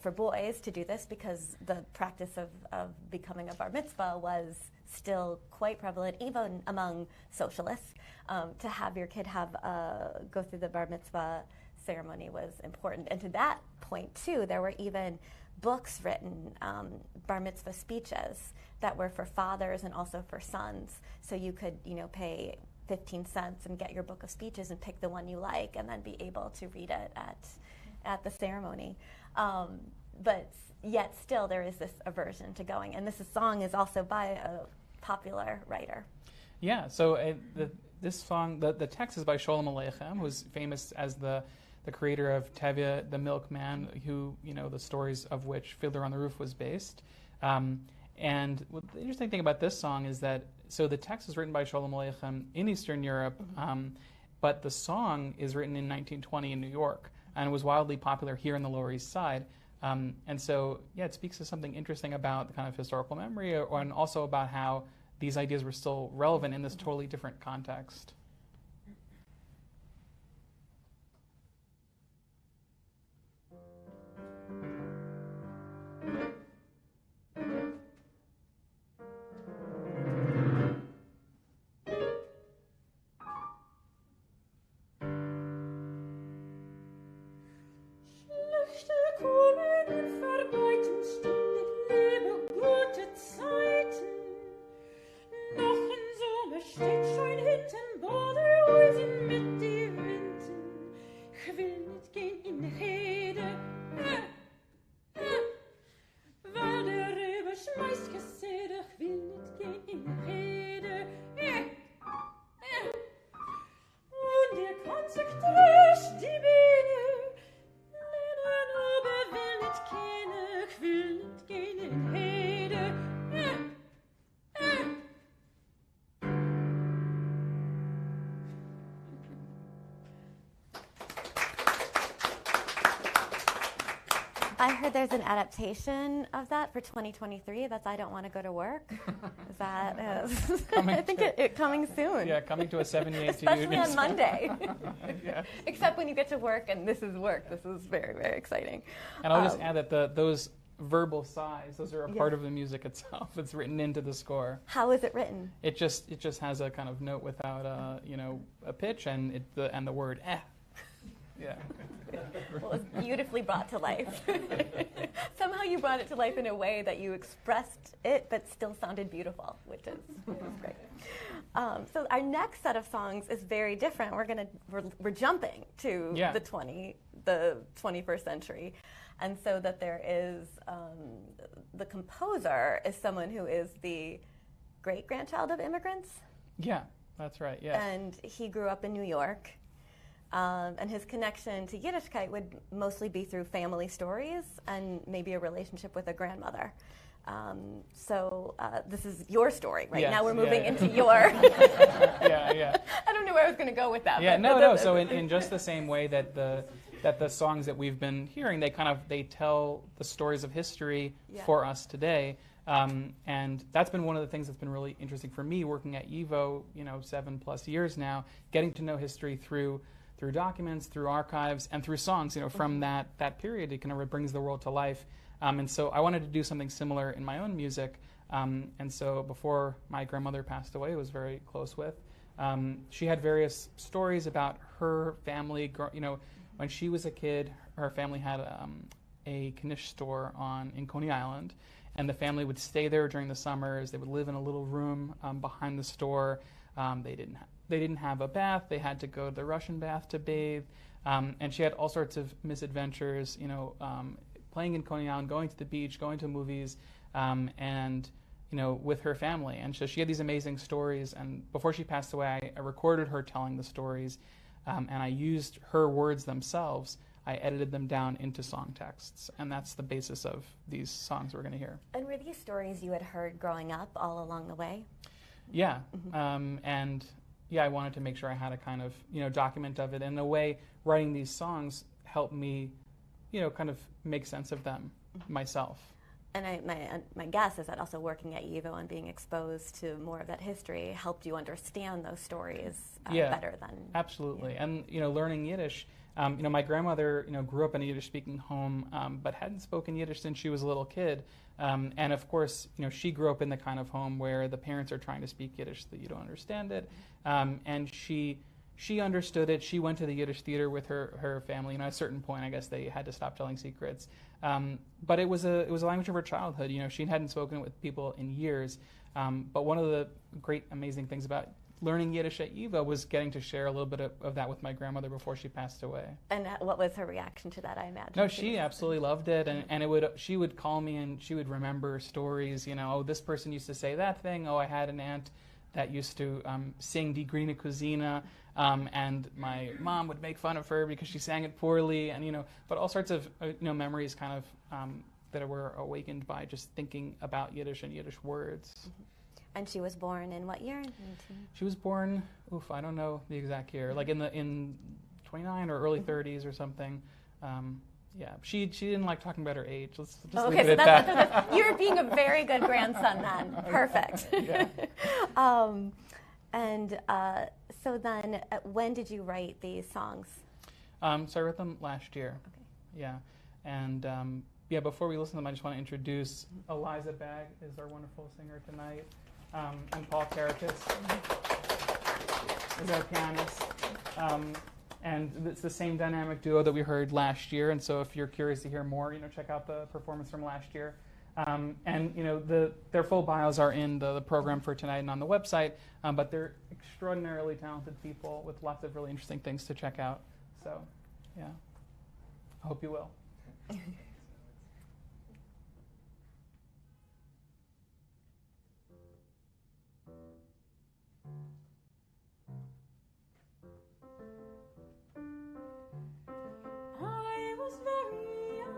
S1: for boys to do this because the practice of becoming a bar mitzvah was still quite prevalent, even among socialists. To have your kid go through the bar mitzvah ceremony was important. And to that point, too, there were even books written, bar mitzvah speeches, that were for fathers and also for sons. So you could, pay 15 cents and get your book of speeches and pick the one you like and then be able to read it at the ceremony. But yet still there is this aversion to going. And this song is also by a popular writer.
S2: Yeah, so this song, the text is by Sholem Aleichem, who's famous as the creator of Tevye, the Milkman, who, the stories of which Fiddler on the Roof was based. And the interesting thing about this song is that, so the text is written by Sholem Aleichem in Eastern Europe, but the song is written in 1920 in New York, and was wildly popular here in the Lower East Side. And so, it speaks to something interesting about the kind of historical memory, and also about how these ideas were still relevant in this totally different context.
S1: I heard there's an adaptation of that for 2023. That's I Don't Want to Go to Work. Is that? I think it coming soon.
S2: Yeah, coming to a 78
S1: Especially on Monday.
S2: Yeah.
S1: Except when you get to work, and this is work. This is very, very exciting.
S2: And I'll just add that those verbal sighs, those are a part of the music itself. It's written into the score.
S1: How is it written?
S2: It just has a kind of note without a pitch, and the word eh. Yeah.
S1: Well, it was beautifully brought to life. Somehow you brought it to life in a way that you expressed it, but still sounded beautiful, which is great. So our next set of songs is very different. We're jumping to the 21st century, and so that there is the composer is someone who is the great grandchild of immigrants.
S2: Yeah, that's right. Yeah.
S1: And he grew up in New York. And his connection to Yiddishkeit would mostly be through family stories and maybe a relationship with a grandmother. This is your story, right?
S2: Yes,
S1: Now we're moving
S2: yeah.
S1: into your.
S2: Yeah.
S1: I don't know where I was going to go with that.
S2: Yeah,
S1: but
S2: no. So in just the same way that the songs that we've been hearing, they tell the stories of history for us today. And that's been one of the things that's been really interesting for me working at YIVO, 7+ years now, getting to know history through documents, through archives, and through songs, from that period. It kind of brings the world to life. And so I wanted to do something similar in my own music. And so before my grandmother passed away, who I was very close with, she had various stories about her family. When she was a kid, her family had a knish store in Coney Island, and the family would stay there during the summers. They would live in a little room behind the store. They didn't have a bath. They had to go to the Russian bath to bathe. And she had all sorts of misadventures, playing in Coney Island, going to the beach, going to movies, and with her family. And so she had these amazing stories. And before she passed away, I recorded her telling the stories, and I used her words themselves. I edited them down into song texts, and that's the basis of these songs we're going to hear.
S1: And were these stories you had heard growing up all along the way?
S2: Yeah, and I wanted to make sure I had a kind of document of it. And in a way, writing these songs helped me kind of make sense of them myself.
S1: And my guess is that also working at YIVO and being exposed to more of that history helped you understand those stories better than...
S2: Absolutely. And, learning Yiddish, my grandmother, grew up in a Yiddish-speaking home, but hadn't spoken Yiddish since she was a little kid. And, of course, she grew up in the kind of home where the parents are trying to speak Yiddish so that you don't understand it. And she understood it. She went to the Yiddish theater with her family. At a certain point, I guess they had to stop telling secrets. But it was a language of her childhood. She hadn't spoken it with people in years. But one of the great, amazing things about learning Yiddish at YIVO was getting to share a little bit of that with my grandmother before she passed away.
S1: And what was her reaction to that, I imagine?
S2: No, she absolutely loved it. And she would call me and she would remember stories. Oh, this person used to say that thing. Oh, I had an aunt that used to sing Die Grüne Cousine, and my mom would make fun of her because she sang it poorly, and but all sorts of memories kind of that were awakened by just thinking about Yiddish and Yiddish words.
S1: Mm-hmm. And she was born in what year?
S2: She was born, I don't know the exact year, like in 29 or early 30s or something. Yeah, she didn't like talking about her age. Let's just leave it at that.
S1: You're being a very good grandson then. Perfect.
S2: Yeah.
S1: So then, when did you write these songs?
S2: So I wrote them last year.
S1: Okay.
S2: Yeah, and before we listen to them, I just want to introduce Eliza Bagg is our wonderful singer tonight, and Paul Karakis is our pianist. And it's the same dynamic duo that we heard last year. And so if you're curious to hear more, check out the performance from last year. Their full bios are in the program for tonight and on the website. But they're extraordinarily talented people with lots of really interesting things to check out. So, yeah, I hope you will.
S3: I was very young.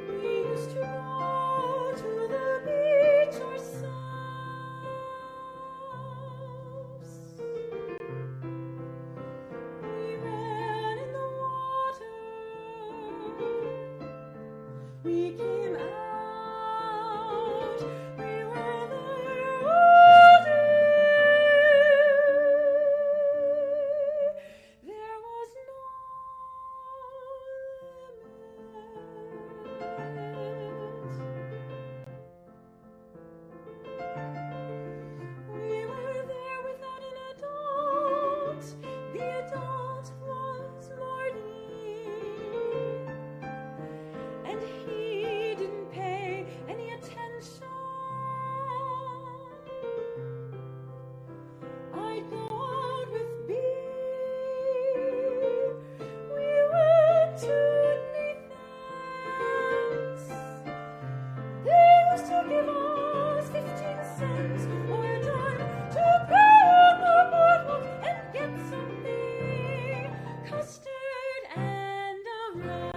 S3: We used to go to the beach ourselves. We ran in the water. We came out. We were there all day. There was no limit. We were there without an adult. The adult was Marty, and he didn't pay any attention. I'd go out with B. We went to Nathan's. They used to give us 15 cents or a dime to go on the boardwalk and get something, custard and a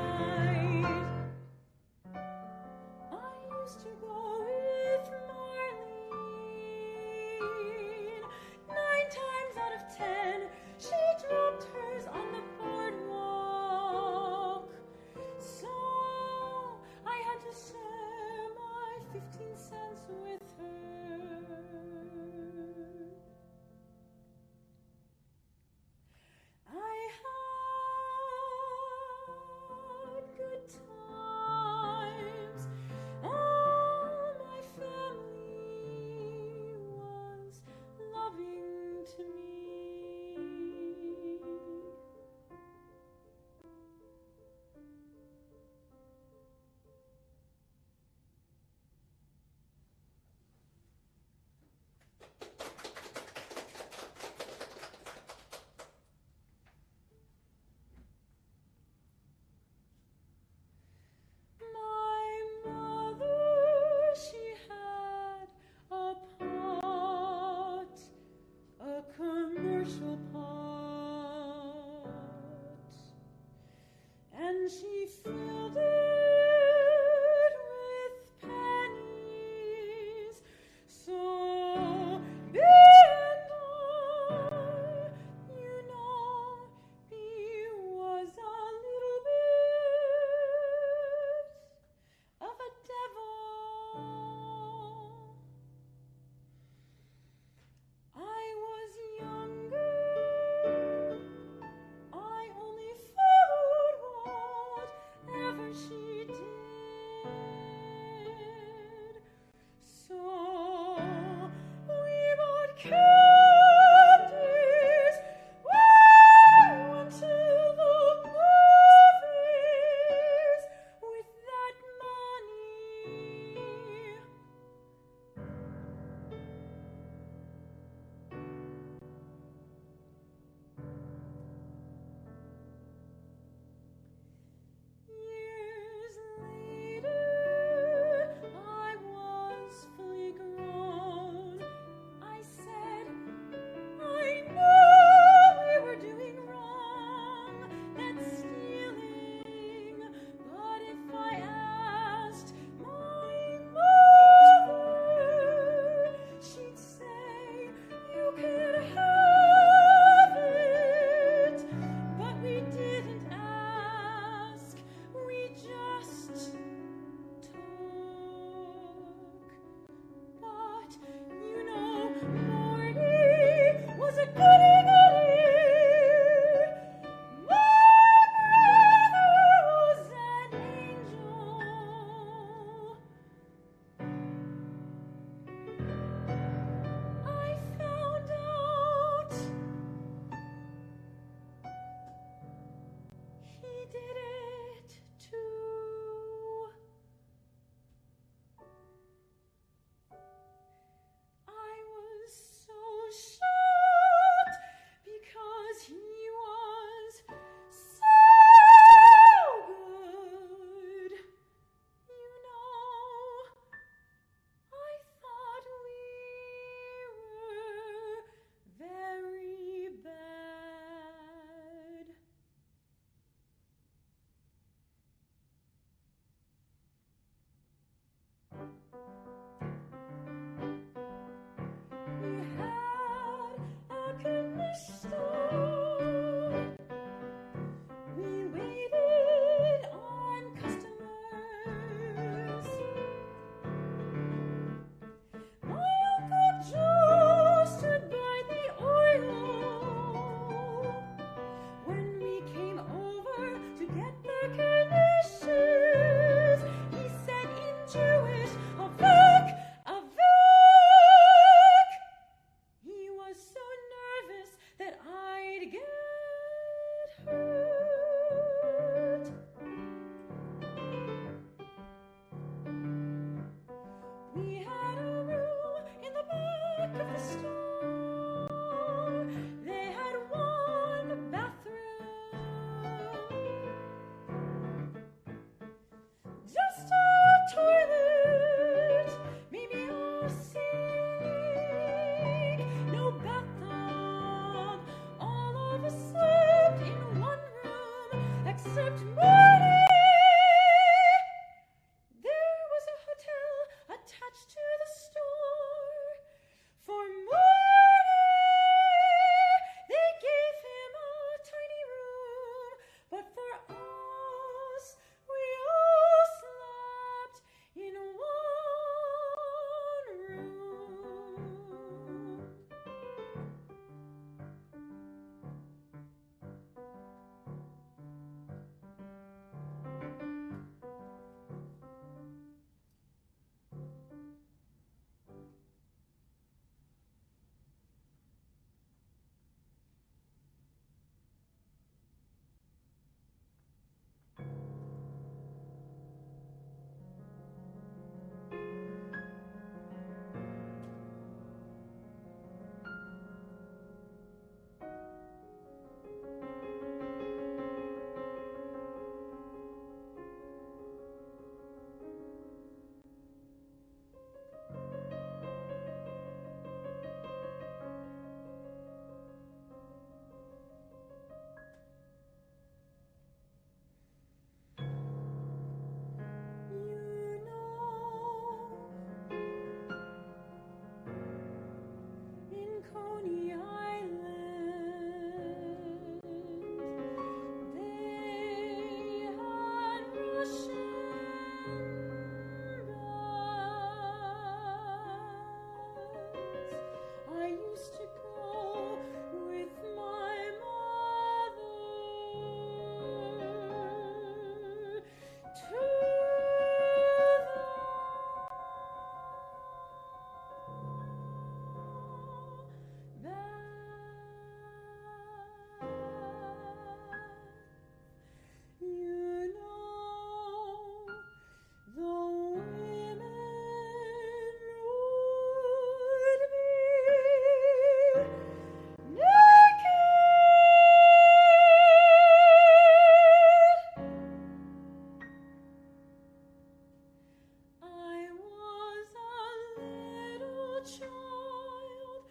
S3: child,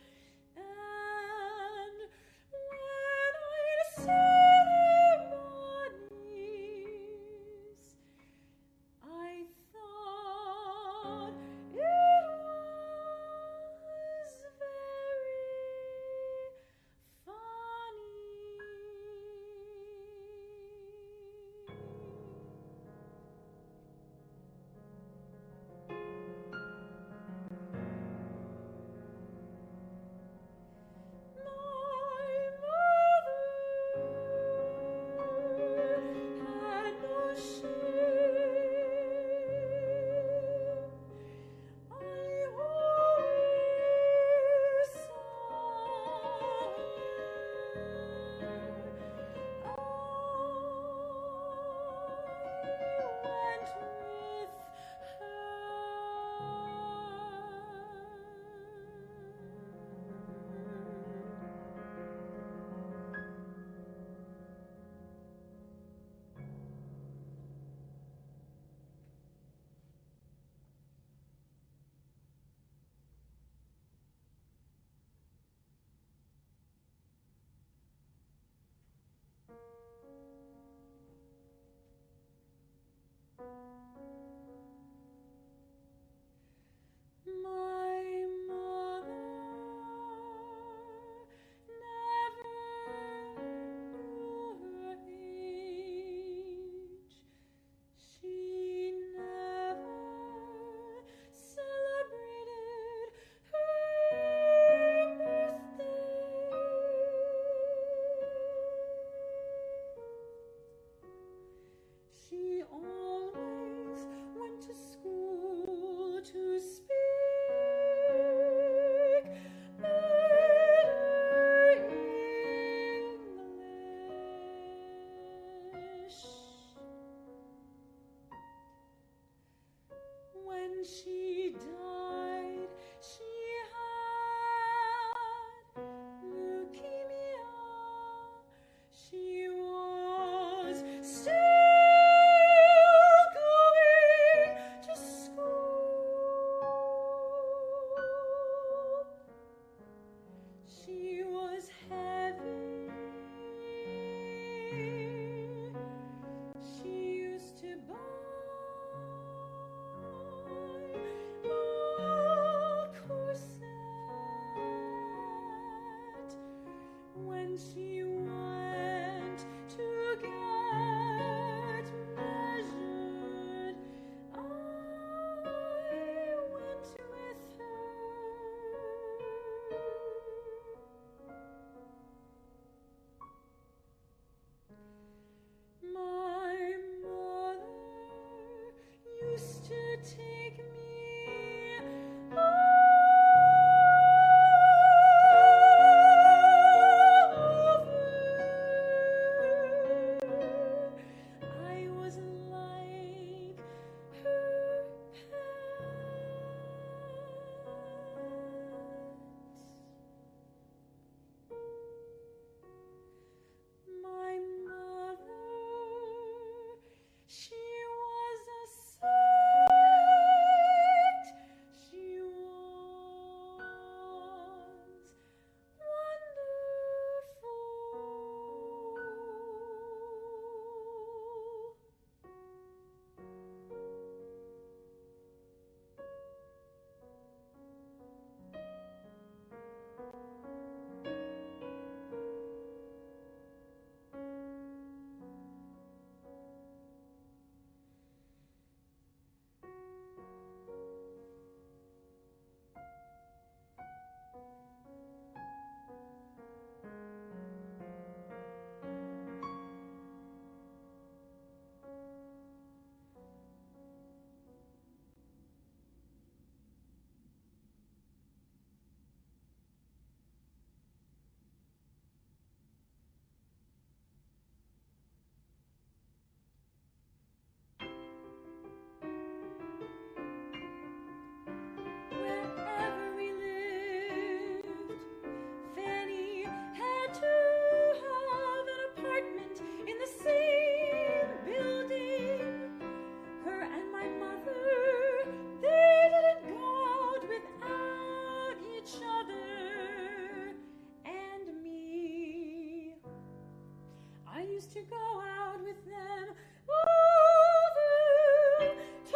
S3: and when I see their bodies, I thought it was very funny. used to go out with them over town.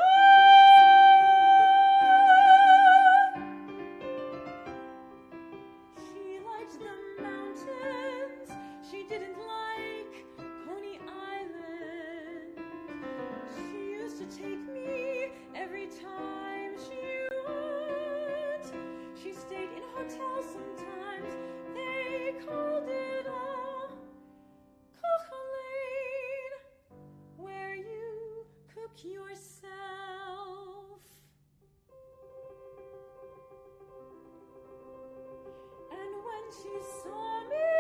S3: She liked the mountains. She didn't like Coney Island. She used to take me every time she went. She stayed in hotels sometimes. They called it a Koch-a-lane, where you cook yourself. And when she saw me,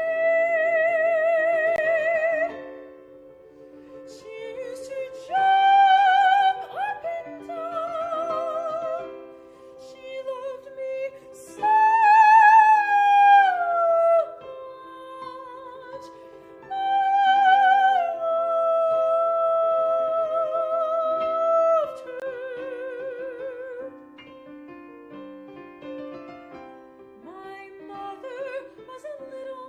S3: she used to jump up and down. She loved me so much. My mother was a little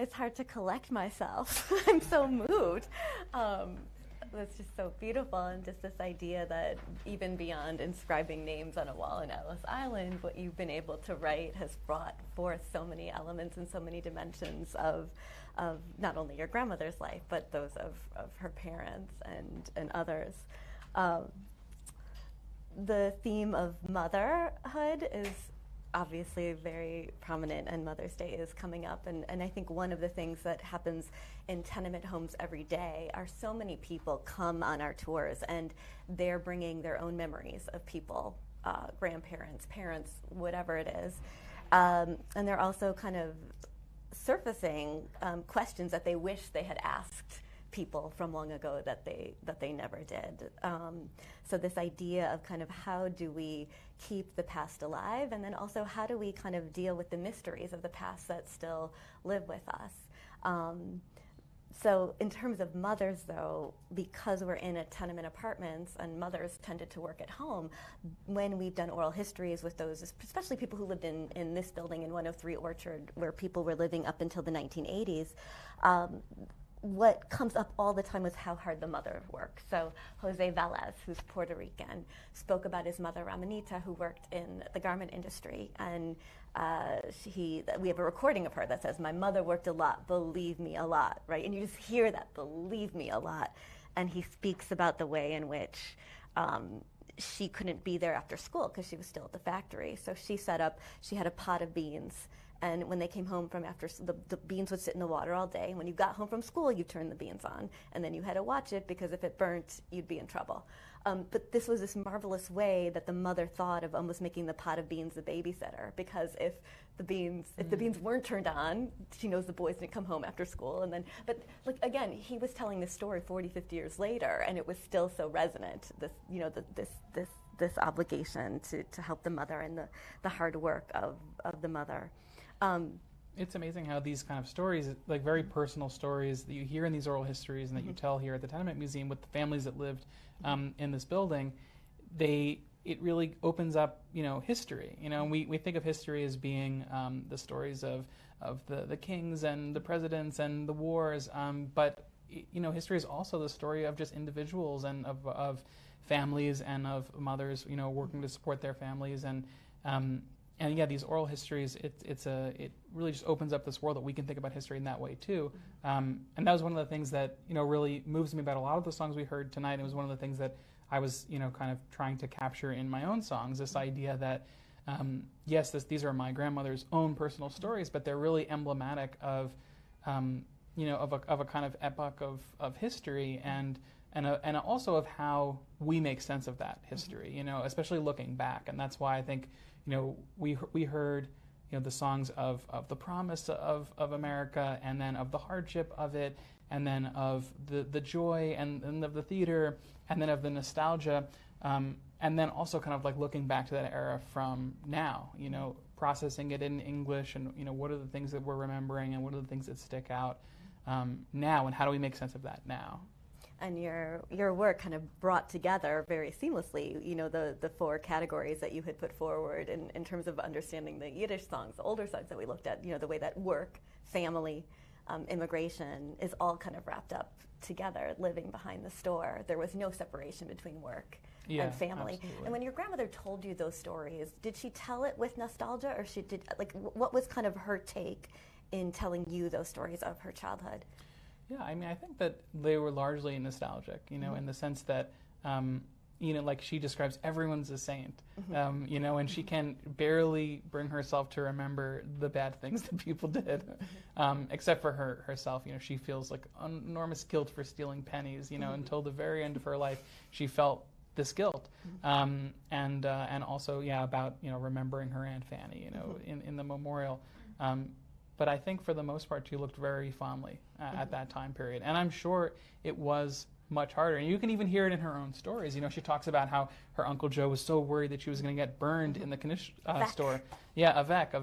S1: It's hard to collect myself. I'm so moved. That's just so beautiful, and just this idea that even beyond inscribing names on a wall in Ellis Island, what you've been able to write has brought forth so many elements and so many dimensions of not only your grandmother's life, but those of her parents and others. The theme of motherhood is obviously very prominent, and Mother's Day is coming up, and I think one of the things that happens in tenement homes every day are so many people come on our tours and they're bringing their own memories of people, grandparents, parents, whatever it is, and they're also kind of surfacing questions that they wish they had asked people from long ago that they never did. So this idea of kind of how do we keep the past alive, and then also how do we kind of deal with the mysteries of the past that still live with us. So in terms of mothers, though, because we're in a tenement apartments and mothers tended to work at home, when we've done oral histories with those, especially people who lived in this building in 103 Orchard, where people were living up until the 1980s, what comes up all the time was how hard the mother worked. So Jose Velez, who's Puerto Rican, spoke about his mother Ramonita, who worked in the garment industry, and we have a recording of her that says, "My mother worked a lot, believe me, a lot," right? And you just hear that, "believe me, a lot." And he speaks about the way in which she couldn't be there after school because she was still at the factory. So she had a pot of beans, and when they came home from after, the beans would sit in the water all day. And when you got home from school, you turned the beans on, and then you had to watch it because if it burnt, you'd be in trouble. But this was this marvelous way that the mother thought of almost making the pot of beans the babysitter, because if the beans weren't turned on, she knows the boys didn't come home after school. And then, but like again, he was telling this story 40, 50 years later, and it was still so resonant. This obligation to help the mother and the hard work of the mother.
S2: It's amazing how these kind of stories, like very personal stories that you hear in these oral histories and that you tell here at the Tenement Museum with the families that lived in this building, it really opens up, history. And we think of history as being the stories of the kings and the presidents and the wars, but history is also the story of just individuals and of families and of mothers, working to support their families and yeah, these oral histories, it really just opens up this world that we can think about history in that way too. And that was one of the things that really moves me about a lot of the songs we heard tonight. It was one of the things that I was kind of trying to capture in my own songs. This idea that yes, these are my grandmother's own personal stories, but they're really emblematic of of a kind of epoch of history and also of how we make sense of that history. Especially looking back, and that's why I think. We heard, the songs of the promise of America, and then of the hardship of it, and then of the joy and of the theater, and then of the nostalgia, and then also kind of like looking back to that era from now, processing it in English, and what are the things that we're remembering, and what are the things that stick out now, and how do we make sense of that now?
S1: And your work kind of brought together very seamlessly, the four categories that you had put forward in terms of understanding the Yiddish songs, the older songs that we looked at, the way that work, family, immigration is all kind of wrapped up together, living behind the store. There was no separation between work and family.
S2: Absolutely.
S1: And when your grandmother told you those stories, did she tell it with nostalgia, or what was kind of her take in telling you those stories of her childhood?
S2: Yeah, I think that they were largely nostalgic, in the sense that, like she describes, everyone's a saint, and she can barely bring herself to remember the bad things that people did, except for herself. She feels like enormous guilt for stealing pennies, until the very end of her life, she felt this guilt, and also, about, remembering her Aunt Fanny, in the memorial. But I think for the most part, she looked very fondly at that time period. And I'm sure it was much harder. And you can even hear it in her own stories. She talks about how her Uncle Joe was so worried that she was going to get burned in the knish store. Yeah, avec.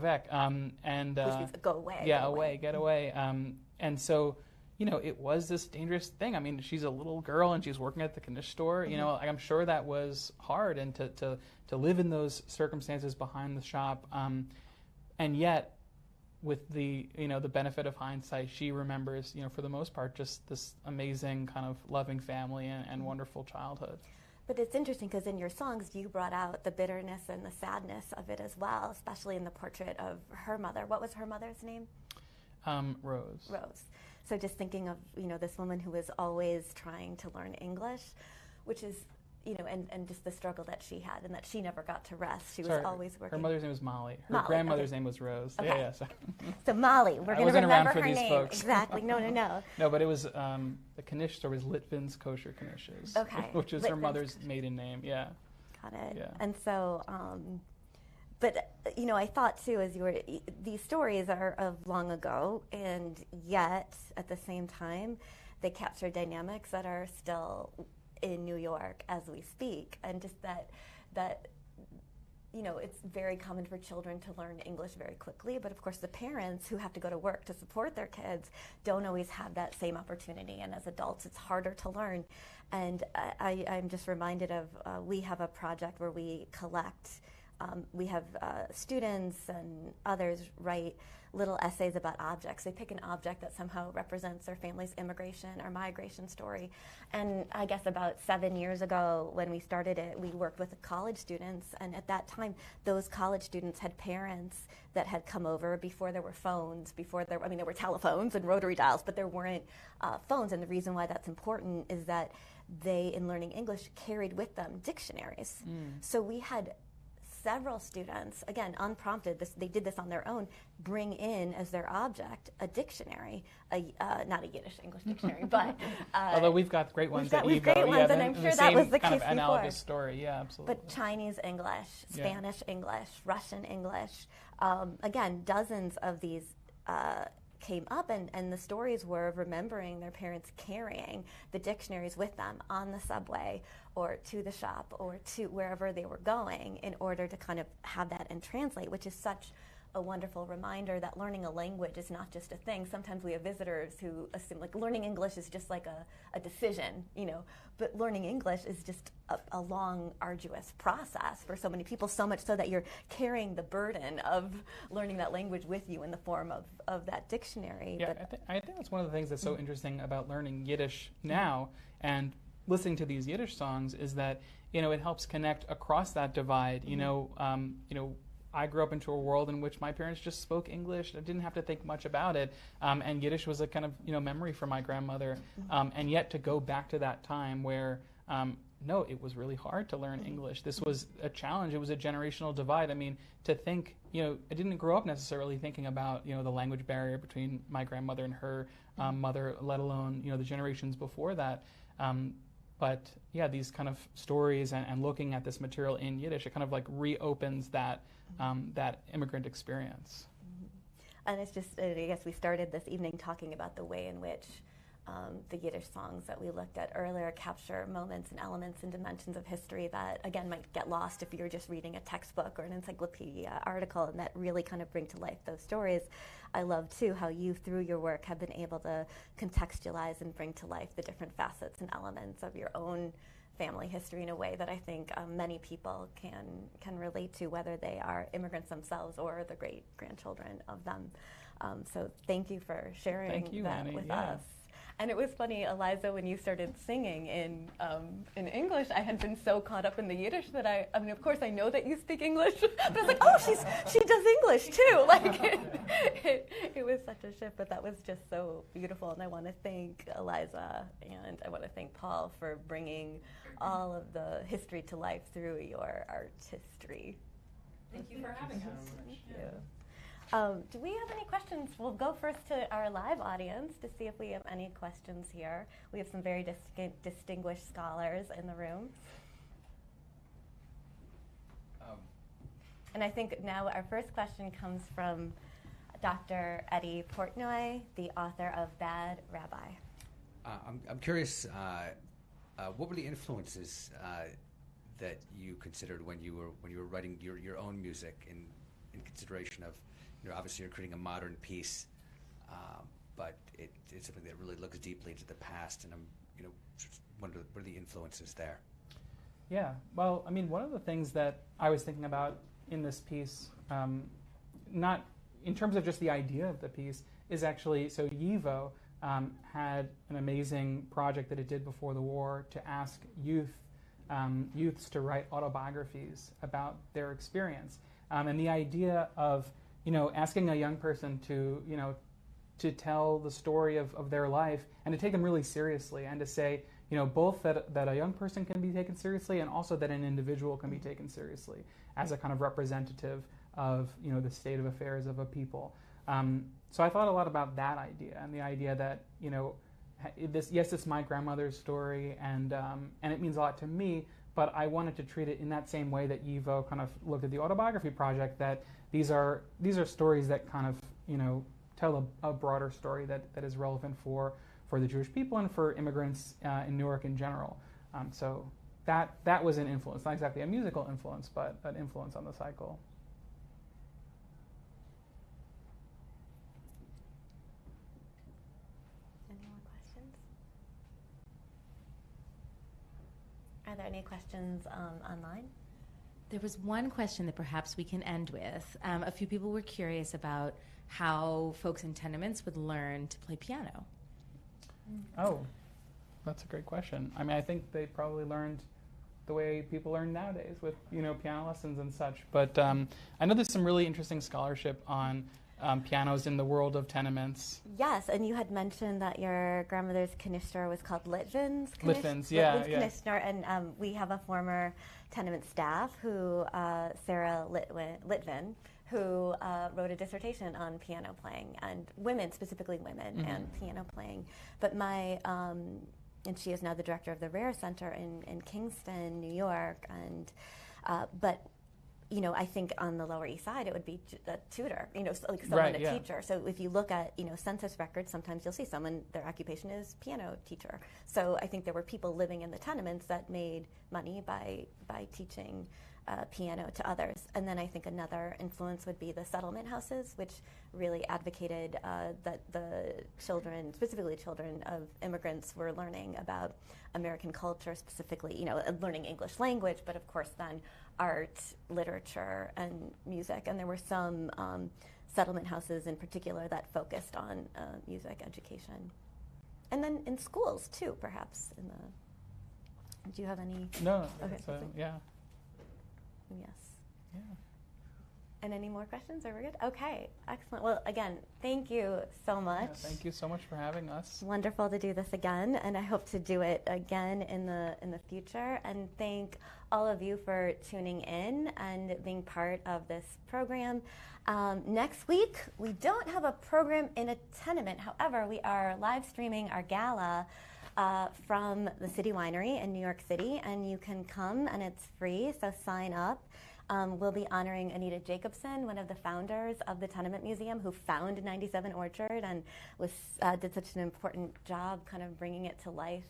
S1: Go away.
S2: Yeah, get away. And so, it was this dangerous thing. She's a little girl and she's working at the knish store. I'm sure that was hard, and to live in those circumstances behind the shop. And yet, with the the benefit of hindsight, she remembers for the most part just this amazing kind of loving family and wonderful childhood.
S1: But it's interesting because in your songs you brought out the bitterness and the sadness of it as well, especially in the portrait of her mother. What was her mother's name?
S2: Rose.
S1: Rose. So just thinking of this woman who was always trying to learn English, which is and just the struggle that she had, and that she never got to rest. She was always working.
S2: Her mother's name was Molly. Her
S1: Molly,
S2: grandmother's name was Rose.
S1: Okay.
S2: Yeah.
S1: So Molly, we're going to remember her name.
S2: Folks.
S1: Exactly. No.
S2: No, but it was the knish store was Litvin's Kosher Knishes.
S1: Okay.
S2: Which is her mother's maiden name. Yeah.
S1: Got it.
S2: Yeah.
S1: And so, but I thought too, as these stories are of long ago, and yet at the same time, they capture dynamics that are still in New York as we speak, and just that it's very common for children to learn English very quickly, but of course the parents who have to go to work to support their kids don't always have that same opportunity, and as adults it's harder to learn. And I'm just reminded of we have a project where we collect we have students and others write little essays about objects. They pick an object that somehow represents their family's immigration or migration story. And I guess about 7 years ago when we started it, we worked with college students, and at that time those college students had parents that had come over before there were phones, there were telephones and rotary dials, but there weren't phones. And the reason why that's important is that they, in learning English, carried with them dictionaries. So we had several students, again, unprompted, they did this on their own, bring in as their object a dictionary, not a Yiddish English dictionary, but...
S2: although we've got great ones at YIVO.
S1: We've got great ones, and I'm sure that was the case before.
S2: Analogous story, yeah, absolutely.
S1: But Chinese English, Spanish English, Russian English, again, dozens of these came up, and the stories were of remembering their parents carrying the dictionaries with them on the subway or to the shop or to wherever they were going in order to kind of have that and translate, which is such a wonderful reminder that learning a language is not just a thing. Sometimes we have visitors who assume like learning English is just like a decision, but learning English is just a long, arduous process for so many people, so much so that you're carrying the burden of learning that language with you in the form of that dictionary.
S2: Yeah, I think that's one of the things that's so interesting about learning Yiddish now and listening to these Yiddish songs is that, it helps connect across that divide. I grew up into a world in which my parents just spoke English. I didn't have to think much about it, and Yiddish was a kind of memory for my grandmother. And yet to go back to that time where no, it was really hard to learn English. This was a challenge. It was a generational divide. I mean, to think, I didn't grow up necessarily thinking about the language barrier between my grandmother and her mother, let alone the generations before that. But yeah, these kind of stories and looking at this material in Yiddish, it kind of like reopens that that immigrant experience.
S1: And it's just, I guess we started this evening talking about the way in which the Yiddish songs that we looked at earlier capture moments and elements and dimensions of history that, again, might get lost if you're just reading a textbook or an encyclopedia article, and that really kind of bring to life those stories. I love, too, how you, through your work, have been able to contextualize and bring to life the different facets and elements of your own family history in a way that I think many people can relate to, whether they are immigrants themselves or the great-grandchildren of them. So thank you for sharing that
S2: Annie.
S1: with us. And it was funny, Eliza, when you started singing in English, I had been so caught up in the Yiddish that I mean, of course, I know that you speak English, but I was like, oh, she does English too. Like, it was such a shift, but that was just so beautiful. And I want to thank Eliza and I want to thank Paul for bringing all of the history to life through your art history.
S3: Thank you for having us.
S1: Thank you. Do we have any questions? We'll go first to our live audience to see if we have any questions here. We have some very distinguished scholars in the room. And I think now our first question comes from Dr. Eddie Portnoy, the author of Bad Rabbi.
S4: I'm curious, what were the influences that you considered when you were writing your own music in consideration of, obviously you're creating a modern piece, but it's something that really looks deeply into the past, and I'm, what are the influences there?
S2: Yeah, well, I mean, one of the things that I was thinking about in this piece, not, in terms of just the idea of the piece, is actually, so YIVO had an amazing project that it did before the war to ask youths to write autobiographies about their experience. And the idea of, asking a young person to tell the story of their life and to take them really seriously and to say, both that a young person can be taken seriously and also that an individual can be taken seriously as a kind of representative of, the state of affairs of a people. So I thought a lot about that idea and the idea that, it's my grandmother's story and it means a lot to me, but I wanted to treat it in that same way that YIVO kind of looked at the autobiography project, that these are stories that kind of, tell a broader story that is relevant for the Jewish people and for immigrants in Newark in general. So that was an influence, not exactly a musical influence, but an influence on the cycle.
S1: Any more questions? Are there any questions online?
S5: There was one question that perhaps we can end with. A few people were curious about how folks in tenements would learn to play piano.
S2: Oh, that's a great question. I mean, I think they probably learned the way people learn nowadays with, piano lessons and such. But I know there's some really interesting scholarship on pianos in the world of tenements.
S1: Yes, and you had mentioned that your grandmother's knish was called Litvin's knish.
S2: Litvin's, yeah.
S1: Knish, and we have a former tenement staff who, Sarah Litvin, who wrote a dissertation on piano playing and women, specifically women, and piano playing. But and she is now the director of the Rare Center in Kingston, New York. And but I think on the Lower East Side it would be a tutor, like someone, a teacher. So if you look at census records, sometimes you'll see someone, their occupation is piano teacher. So I think there were people living in the tenements that made money by teaching piano to others. And then I think another influence would be the settlement houses, which really advocated that the children, specifically children of immigrants, were learning about American culture, specifically, learning English language, but of course then art, literature, and music. And there were some settlement houses in particular that focused on music education. And then in schools too, perhaps. Do you have any?
S2: No,
S1: okay,
S2: yeah.
S1: Yes.
S2: Yeah.
S1: And any more questions? Are we good? Okay, excellent. Well, again, thank you so much.
S2: Yeah, thank you so much for having us.
S1: Wonderful to do this again, and I hope to do it again in the future. And thank all of you for tuning in and being part of this program. Next week, we don't have a program in a tenement. However, we are live streaming our gala from the City Winery in New York City, and you can come, and it's free, so sign up. We'll be honoring Anita Jacobson, one of the founders of the Tenement Museum, who found 97 Orchard and did such an important job kind of bringing it to life.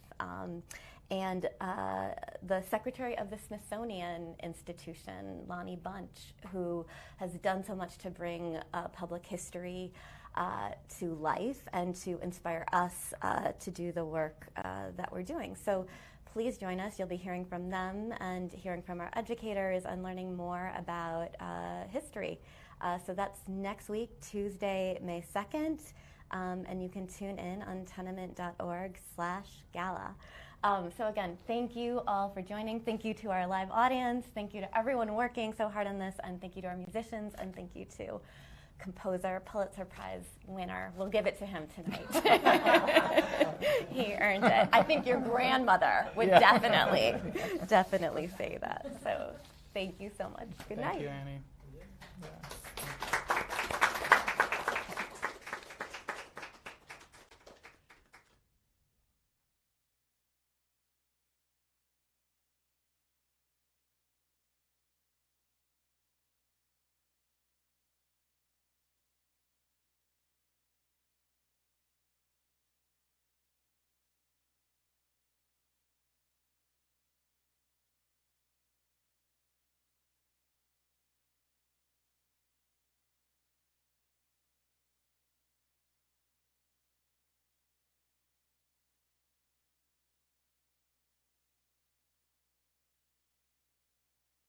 S1: And the secretary of the Smithsonian Institution, Lonnie Bunch, who has done so much to bring public history to life and to inspire us to do the work that we're doing. So please join us. You'll be hearing from them and hearing from our educators and learning more about history. So that's next week, Tuesday, May 2nd, and you can tune in on tenement.org/gala. So again, thank you all for joining. Thank you to our live audience. Thank you to everyone working so hard on this, and thank you to our musicians, and thank you to composer, Pulitzer Prize winner. We'll give it to him tonight. He earned it. I think your grandmother would definitely say that. So thank you so much. Good night.
S2: Thank you, Annie. Yeah.